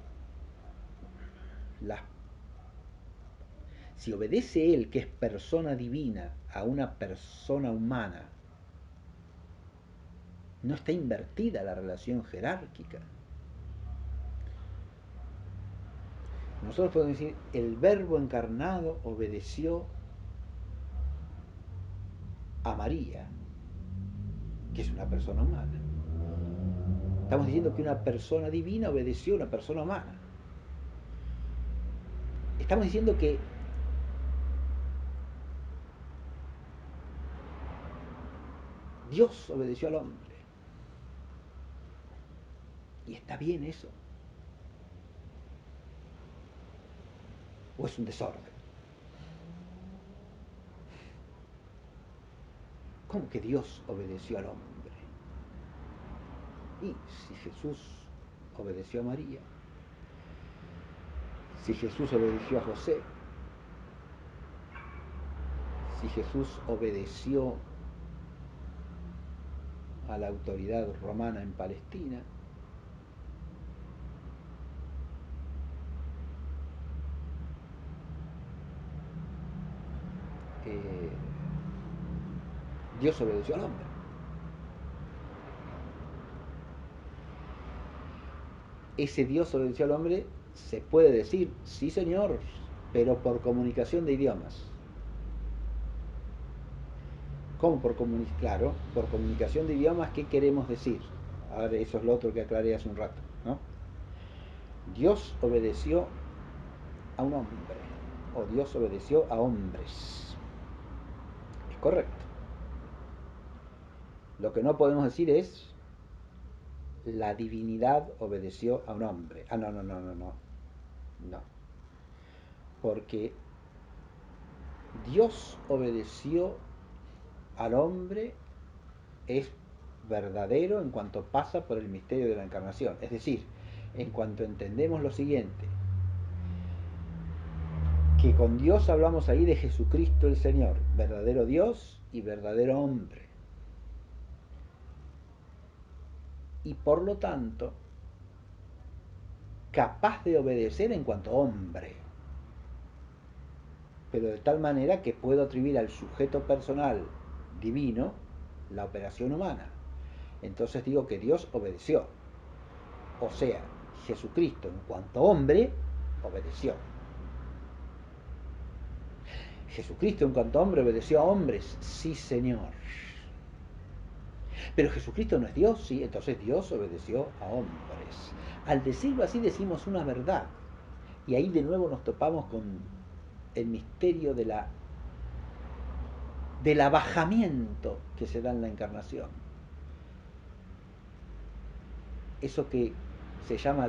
si obedece él, que es persona divina, a una persona humana, no está invertida la relación jerárquica. Nosotros podemos decir, el Verbo encarnado obedeció a María, que es una persona humana. Estamos diciendo que una persona divina obedeció a una persona humana. Estamos diciendo que Dios obedeció al hombre. Y está bien eso. ¿O es un desorden? ¿Cómo que Dios obedeció al hombre? Y si Jesús obedeció a María, si Jesús obedeció a José, si Jesús obedeció a la autoridad romana en Palestina, eh, Dios obedeció al hombre. Ese Dios obedeció al hombre, se puede decir, sí señor, pero por comunicación de idiomas. ¿Cómo por comunicación? Claro, por comunicación de idiomas, ¿qué queremos decir? Ahora eso es lo otro que aclaré hace un rato, ¿no? Dios obedeció a un hombre, o Dios obedeció a hombres. Es correcto. Lo que no podemos decir es la divinidad obedeció a un hombre. Ah, no, no, no, no, no. No. Porque Dios obedeció al hombre es verdadero en cuanto pasa por el misterio de la encarnación. Es decir, en cuanto entendemos lo siguiente, que con Dios hablamos ahí de Jesucristo el Señor, verdadero Dios y verdadero hombre. Y por lo tanto, capaz de obedecer en cuanto hombre, pero de tal manera que puedo atribuir al sujeto personal divino la operación humana. Entonces digo que Dios obedeció. O sea, Jesucristo en cuanto hombre obedeció. Jesucristo en cuanto hombre obedeció a hombres, sí señor. Pero Jesucristo no es Dios, sí, entonces Dios obedeció a hombres. Al decirlo así decimos una verdad. Y ahí de nuevo nos topamos con el misterio del abajamiento que se da en la encarnación. Eso que se llama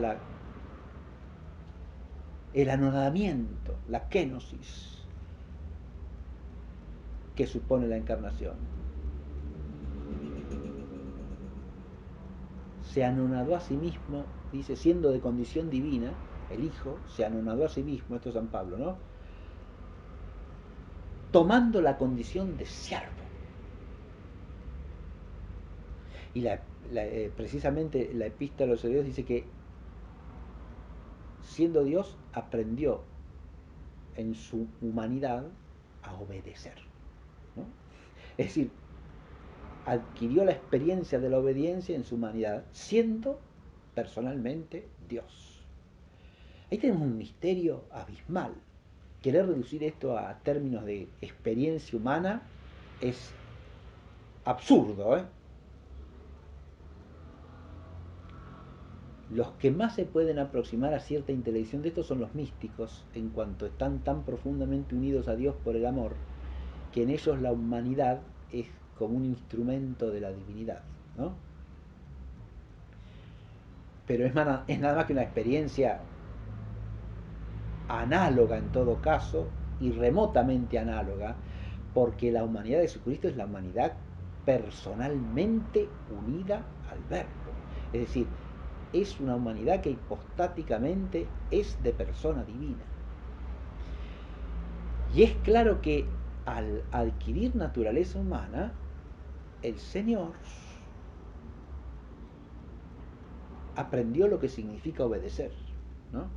el anonadamiento, la kenosis que supone la encarnación. Se anonadó a sí mismo, dice, siendo de condición divina, el Hijo se anonadó a sí mismo, esto es San Pablo, ¿no? Tomando la condición de siervo. Y precisamente la epístola a los hebreos dice que siendo Dios aprendió en su humanidad a obedecer, ¿no? Es decir, adquirió la experiencia de la obediencia en su humanidad, siendo personalmente Dios. Ahí tenemos un misterio abismal. Querer reducir esto a términos de experiencia humana es absurdo, ¿eh? Los que más se pueden aproximar a cierta intelección de esto son los místicos, en cuanto están tan profundamente unidos a Dios por el amor, que en ellos la humanidad es como un instrumento de la divinidad, ¿no? Pero es nada más que una experiencia análoga en todo caso, y remotamente análoga, porque la humanidad de Jesucristo es la humanidad personalmente unida al Verbo. Es decir, es una humanidad que hipostáticamente es de persona divina. Y es claro que al adquirir naturaleza humana, el Señor aprendió lo que significa obedecer, ¿no?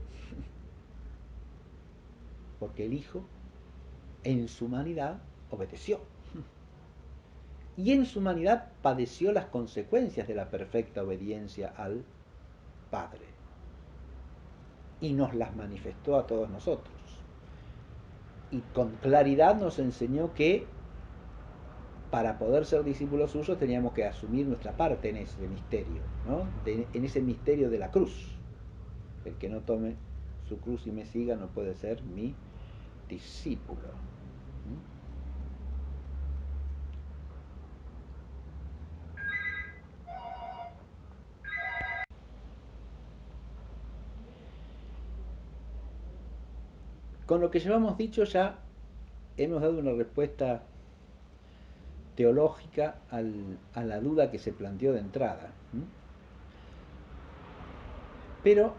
Porque el Hijo, en su humanidad, obedeció. Y en su humanidad padeció las consecuencias de la perfecta obediencia al Padre. Y nos las manifestó a todos nosotros. Y con claridad nos enseñó que para poder ser discípulos suyos teníamos que asumir nuestra parte en ese misterio, ¿no? En ese misterio de la cruz. El que no tome su cruz y me siga no puede ser mi discípulo. Con lo que llevamos dicho ya hemos dado una respuesta teológica a la duda que se planteó de entrada. Pero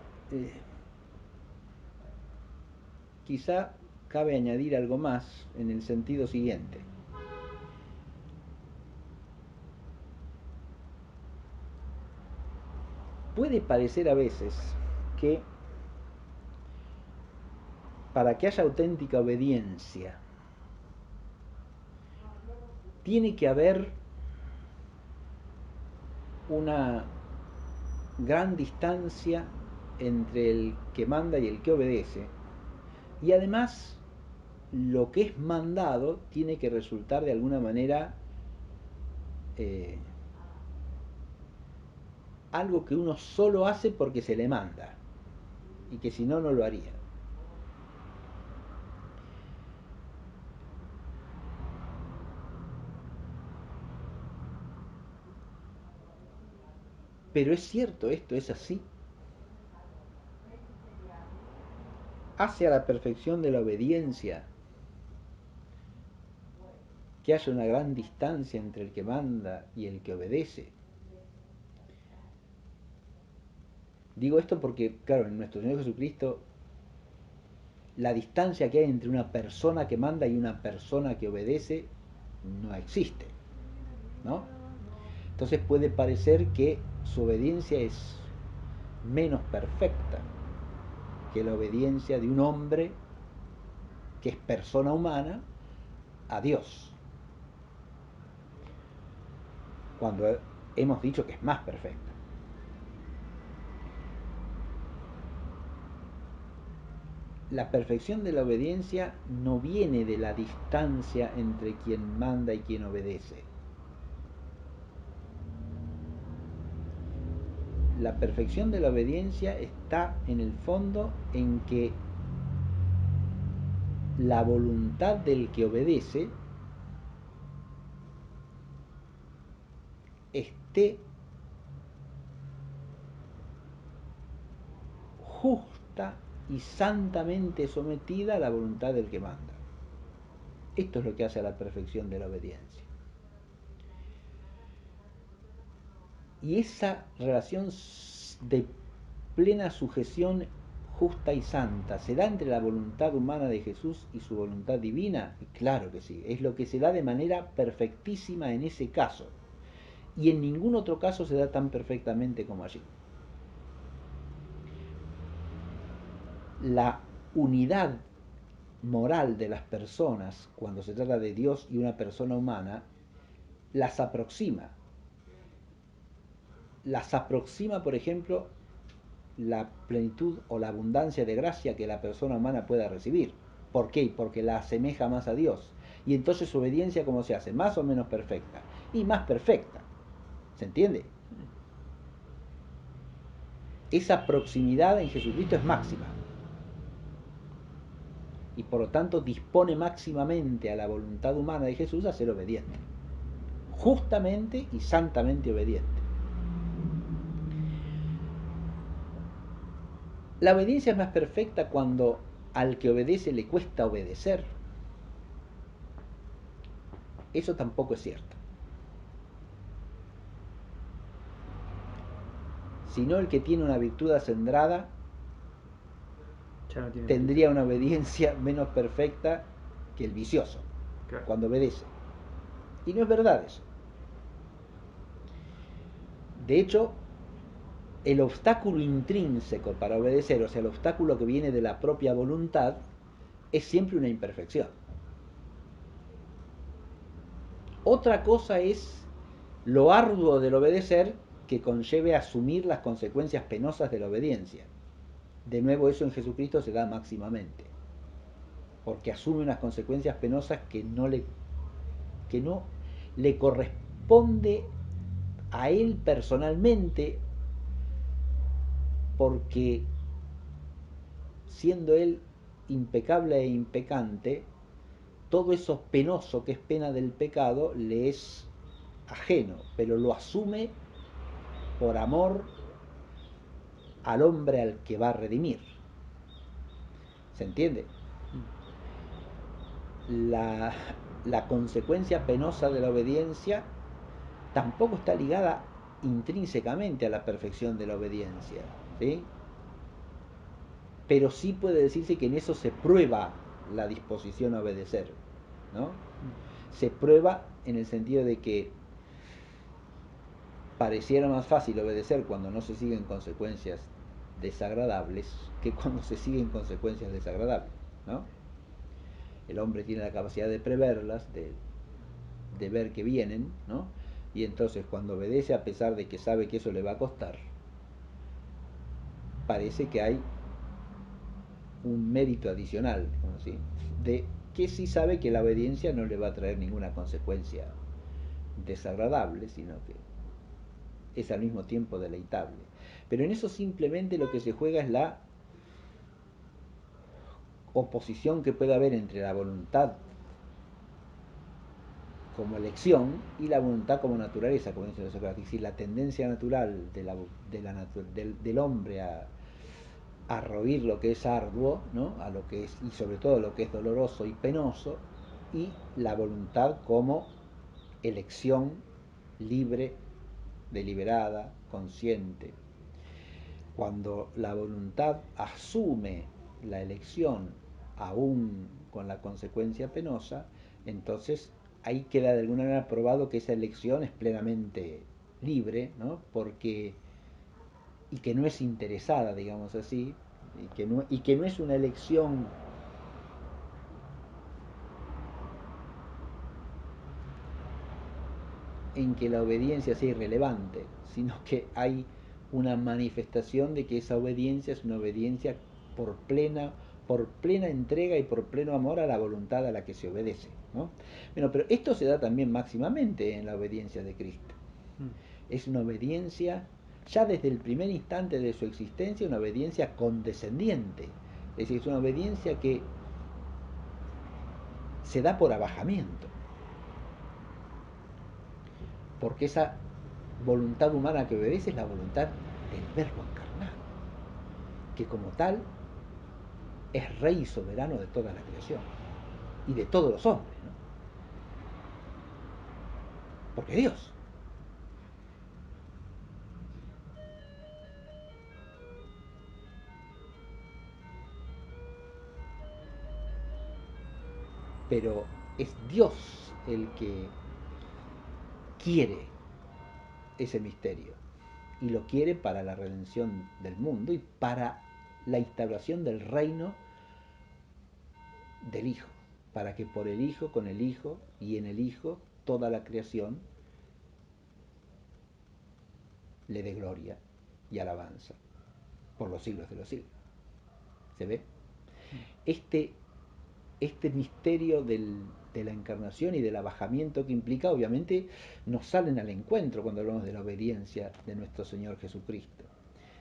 quizá cabe añadir algo más en el sentido siguiente. Puede parecer a veces que para que haya auténtica obediencia, tiene que haber una gran distancia entre el que manda y el que obedece, y además lo que es mandado tiene que resultar de alguna manera algo que uno solo hace porque se le manda, y que si no, no lo haría. Pero es cierto, esto es así. Hace a la perfección de la obediencia que haya una gran distancia entre el que manda y el que obedece. Digo esto porque, claro, en nuestro Señor Jesucristo, la distancia que hay entre una persona que manda y una persona que obedece no existe, ¿no? Entonces puede parecer que su obediencia es menos perfecta que la obediencia de un hombre que es persona humana a Dios, cuando hemos dicho que es más perfecta. La perfección de la obediencia no viene de la distancia entre quien manda y quien obedece. La perfección de la obediencia está en el fondo en que la voluntad del que obedece esté justa y santamente sometida a la voluntad del que manda. Esto es lo que hace a la perfección de la obediencia. Y esa relación de plena sujeción justa y santa, ¿se da entre la voluntad humana de Jesús y su voluntad divina? Claro que sí, es lo que se da de manera perfectísima en ese caso. Y en ningún otro caso se da tan perfectamente como allí. La unidad moral de las personas, cuando se trata de Dios y una persona humana, las aproxima. Las aproxima, por ejemplo, la plenitud o la abundancia de gracia que la persona humana pueda recibir. ¿Por qué? Porque la asemeja más a Dios. Y entonces su obediencia, ¿cómo se hace? ¿Más o menos perfecta? Y más perfecta. ¿Se entiende? Esa proximidad en Jesucristo es máxima. Y por lo tanto dispone máximamente a la voluntad humana de Jesús a ser obediente. Justamente y santamente obediente. La obediencia es más perfecta cuando al que obedece le cuesta obedecer. Eso tampoco es cierto. Sino el que tiene una virtud acendrada no tendría una obediencia menos perfecta que el vicioso, claro, cuando obedece. Y no es verdad eso. De hecho, el obstáculo intrínseco para obedecer, o sea, el obstáculo que viene de la propia voluntad, es siempre una imperfección. Otra cosa es lo arduo del obedecer que conlleve asumir las consecuencias penosas de la obediencia. De nuevo, eso en Jesucristo se da máximamente, porque asume unas consecuencias penosas que no le corresponde a él personalmente, porque siendo él impecable e impecante, todo eso penoso que es pena del pecado le es ajeno, pero lo asume por amor al hombre al que va a redimir. ¿Se entiende? La consecuencia penosa de la obediencia tampoco está ligada intrínsecamente a la perfección de la obediencia, ¿sí? Pero sí puede decirse que en eso se prueba la disposición a obedecer, ¿no? Se prueba en el sentido de que pareciera más fácil obedecer cuando no se siguen consecuencias desagradables que cuando se siguen consecuencias desagradables, ¿no? El hombre tiene la capacidad de preverlas, de ver que vienen, ¿no? Y entonces cuando obedece a pesar de que sabe que eso le va a costar, parece que hay un mérito adicional, ¿sí? De que sí sabe que la obediencia no le va a traer ninguna consecuencia desagradable, sino que es al mismo tiempo deleitable. Pero en eso simplemente lo que se juega es la oposición que puede haber entre la voluntad como elección y la voluntad como naturaleza, como dice Sócrates. Es decir, la tendencia natural del hombre a roír lo que es arduo, ¿no? A lo que es, y sobre todo lo que es doloroso y penoso, y la voluntad como elección libre, deliberada, consciente. Cuando la voluntad asume la elección aún con la consecuencia penosa, entonces ahí queda de alguna manera probado que esa elección es plenamente libre, ¿no? Porque, y que no es interesada, digamos así, y que no es una elección en que la obediencia sea irrelevante, sino que hay una manifestación de que esa obediencia es una obediencia por por plena entrega y por pleno amor a la voluntad a la que se obedece, ¿no? Bueno, pero esto se da también máximamente en la obediencia de Cristo. Es una obediencia, ya desde el primer instante de su existencia, una obediencia condescendiente. Es decir, es una obediencia que se da por abajamiento. Porque esa voluntad humana que obedece es la voluntad del Verbo encarnado, que como tal es Rey soberano de toda la creación y de todos los hombres, ¿no? Porque Dios. Pero es Dios el que quiere ese misterio y lo quiere para la redención del mundo y para la instauración del reino del Hijo, para que por el Hijo, con el Hijo y en el Hijo toda la creación le dé gloria y alabanza por los siglos de los siglos. ¿Se ve? Este, este misterio de la encarnación y del abajamiento que implica, obviamente, nos salen al encuentro cuando hablamos de la obediencia de nuestro Señor Jesucristo.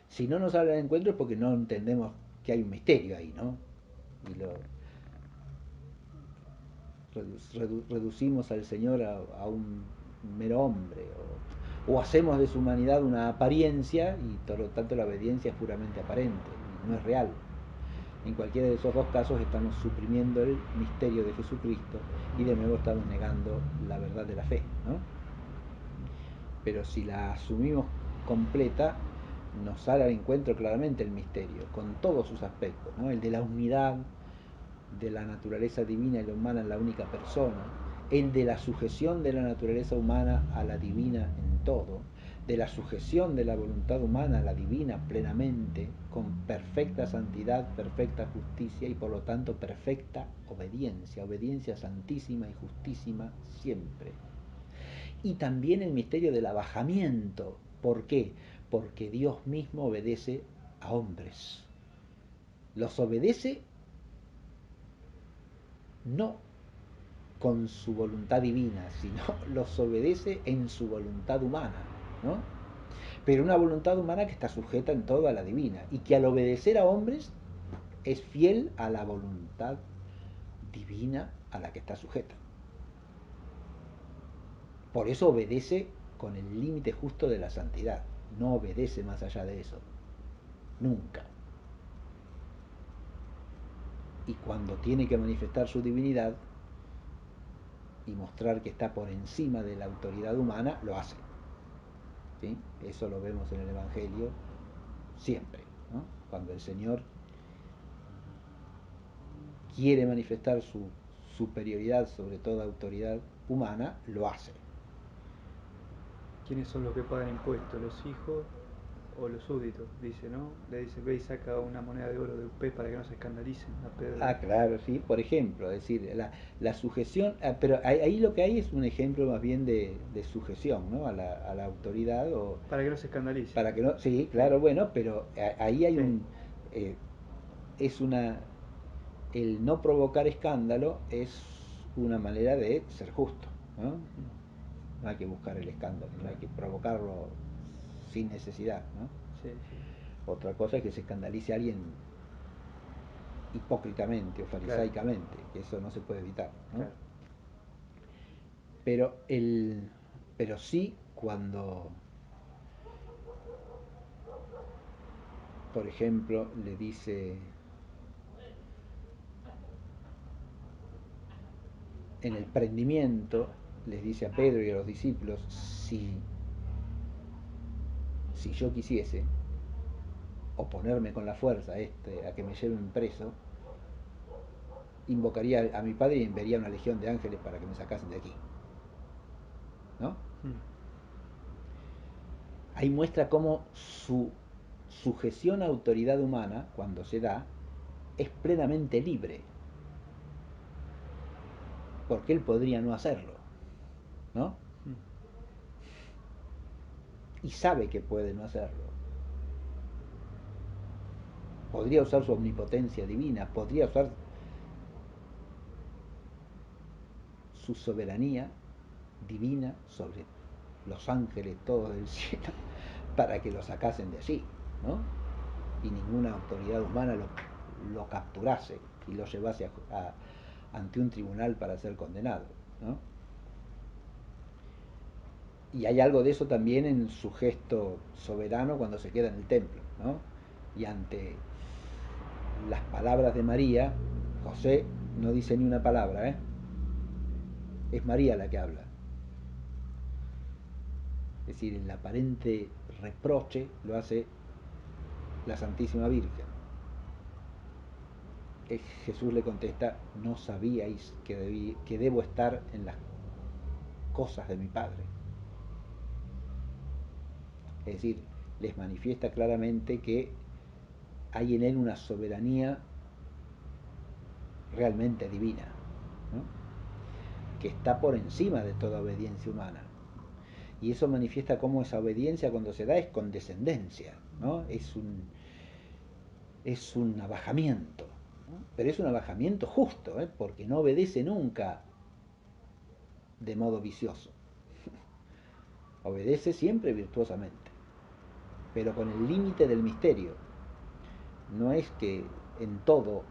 Si no nos sale al encuentro es porque no entendemos que hay un misterio ahí, ¿no? Y lo reducimos al Señor a un mero hombre, o hacemos de su humanidad una apariencia y por lo tanto la obediencia es puramente aparente y no es real. En cualquiera de esos dos casos estamos suprimiendo el misterio de Jesucristo y de nuevo estamos negando la verdad de la fe, ¿no? Pero si la asumimos completa, nos sale al encuentro claramente el misterio, con todos sus aspectos, ¿no? El de la unidad de la naturaleza divina y la humana en la única persona, el de la sujeción de la naturaleza humana a la divina en todo, de la sujeción de la voluntad humana a la divina plenamente, con perfecta santidad, perfecta justicia y por lo tanto perfecta obediencia, obediencia santísima y justísima siempre. Y también el misterio del abajamiento. ¿Por qué? Porque Dios mismo obedece a hombres. Los obedece no con su voluntad divina, sino los obedece en su voluntad humana, ¿no? Pero una voluntad humana que está sujeta en todo a la divina y que al obedecer a hombres es fiel a la voluntad divina a la que está sujeta. Por eso obedece con el límite justo de la santidad, no obedece más allá de eso, nunca. Y cuando tiene que manifestar su divinidad y mostrar que está por encima de la autoridad humana, lo hace. ¿Sí? Eso lo vemos en el Evangelio siempre, ¿no? Cuando el Señor quiere manifestar su superioridad sobre toda autoridad humana, lo hace. ¿Quiénes son los que pagan impuestos? ¿Los hijos o los súbditos? Dice, ¿no? Le dice, ve y saca una moneda de oro de un pez para que no se escandalicen a Pedro. Ah, claro, sí, por ejemplo, es decir, la sujeción, pero ahí lo que hay es un ejemplo más bien de sujeción, ¿no? A la autoridad o Para que no se escandalicen. para que no, sí, Sí, claro, bueno, pero ahí hay sí, eh, es una, el no provocar escándalo es una manera de ser justo, ¿no? No hay que buscar el escándalo, no hay claro. que provocarlo sin necesidad, ¿no? Sí, sí, Otra cosa es que se escandalice a alguien hipócritamente o claro, farisaicamente, que eso no se puede evitar, ¿no? claro. Pero, pero sí cuando, por ejemplo, le dice en el prendimiento, les dice a Pedro y a los discípulos, si yo quisiese oponerme con la fuerza a que me lleven preso, invocaría a mi padre y enviaría una legión de ángeles para que me sacasen de aquí, ¿no? Mm, Ahí muestra cómo su sujeción a autoridad humana, cuando se da, es plenamente libre, porque él podría no hacerlo, ¿no? mm. Y sabe que puede no hacerlo. Podría usar su omnipotencia divina, podría usar su soberanía divina sobre los ángeles todos del cielo para que lo sacasen de allí, ¿no? Y ninguna autoridad humana lo capturase y lo llevase ante un tribunal para ser condenado, ¿no? Y hay algo de eso también en su gesto soberano cuando se queda en el templo, ¿no? Y ante las palabras de María, José no dice ni una palabra, ¿eh? Es María la que habla. Es decir, el aparente reproche lo hace la Santísima Virgen. Jesús le contesta, no sabíais que debo estar en las cosas de mi Padre. Es decir, les manifiesta claramente que hay en él una soberanía realmente divina, ¿no? Que está por encima de toda obediencia humana. Y eso manifiesta cómo esa obediencia cuando se da es condescendencia, ¿no? Es un abajamiento, ¿no? Pero es un abajamiento justo, ¿eh? Porque no obedece nunca de modo vicioso, obedece siempre virtuosamente, pero con el límite del misterio. No es que en todo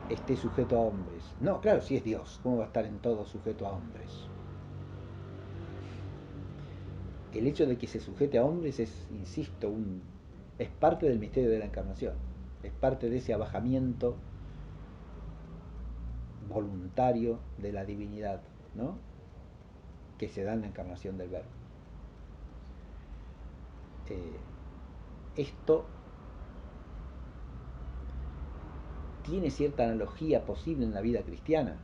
esté sujeto a hombres. No, claro, si es Dios, ¿cómo va a estar en todo sujeto a hombres? El hecho de que se sujete a hombres es, insisto, es parte del misterio de la encarnación, es parte de ese abajamiento voluntario de la divinidad, ¿no? Que se da en la encarnación del Verbo. Esto tiene cierta analogía posible en la vida cristiana.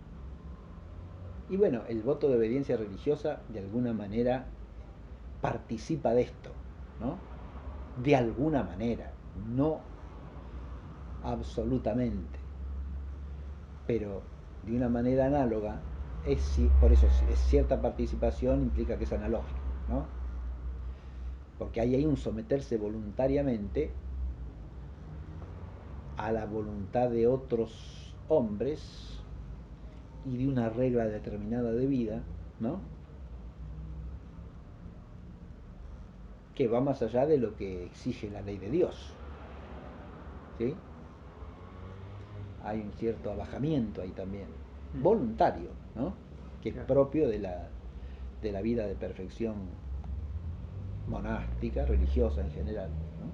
Y bueno, el voto de obediencia religiosa de alguna manera participa de esto, ¿no? De alguna manera, no absolutamente, pero de una manera análoga, por eso es cierta participación implica que es analógico, ¿no? Porque ahí hay un someterse voluntariamente a la voluntad de otros hombres y de una regla determinada de vida, ¿no? Que va más allá de lo que exige la ley de Dios, ¿sí? Hay un cierto abajamiento ahí también, Mm, voluntario, ¿no? Que es claro. propio de la vida de perfección monástica, religiosa en general, ¿no?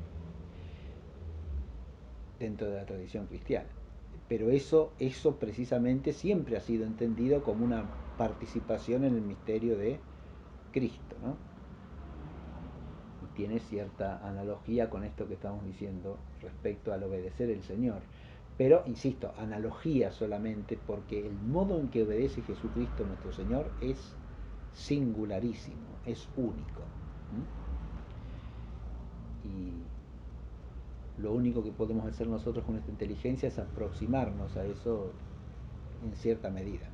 Dentro de la tradición cristiana. Pero eso precisamente siempre ha sido entendido como una participación en el misterio de Cristo, ¿no? Y tiene cierta analogía con esto que estamos diciendo respecto al obedecer el Señor. Pero, insisto, analogía solamente, porque el modo en que obedece Jesucristo nuestro Señor es singularísimo, es único. Y lo único que podemos hacer nosotros con esta inteligencia es aproximarnos a eso en cierta medida.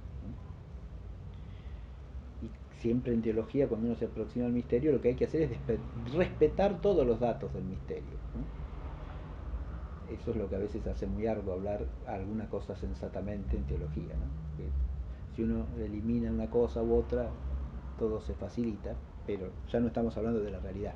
Y siempre en teología, cuando uno se aproxima al misterio, lo que hay que hacer es respetar todos los datos del misterio. Eso es lo que a veces hace muy arduo hablar alguna cosa sensatamente en teología, ¿no? Que si uno elimina una cosa u otra, todo se facilita, pero ya no estamos hablando de la realidad.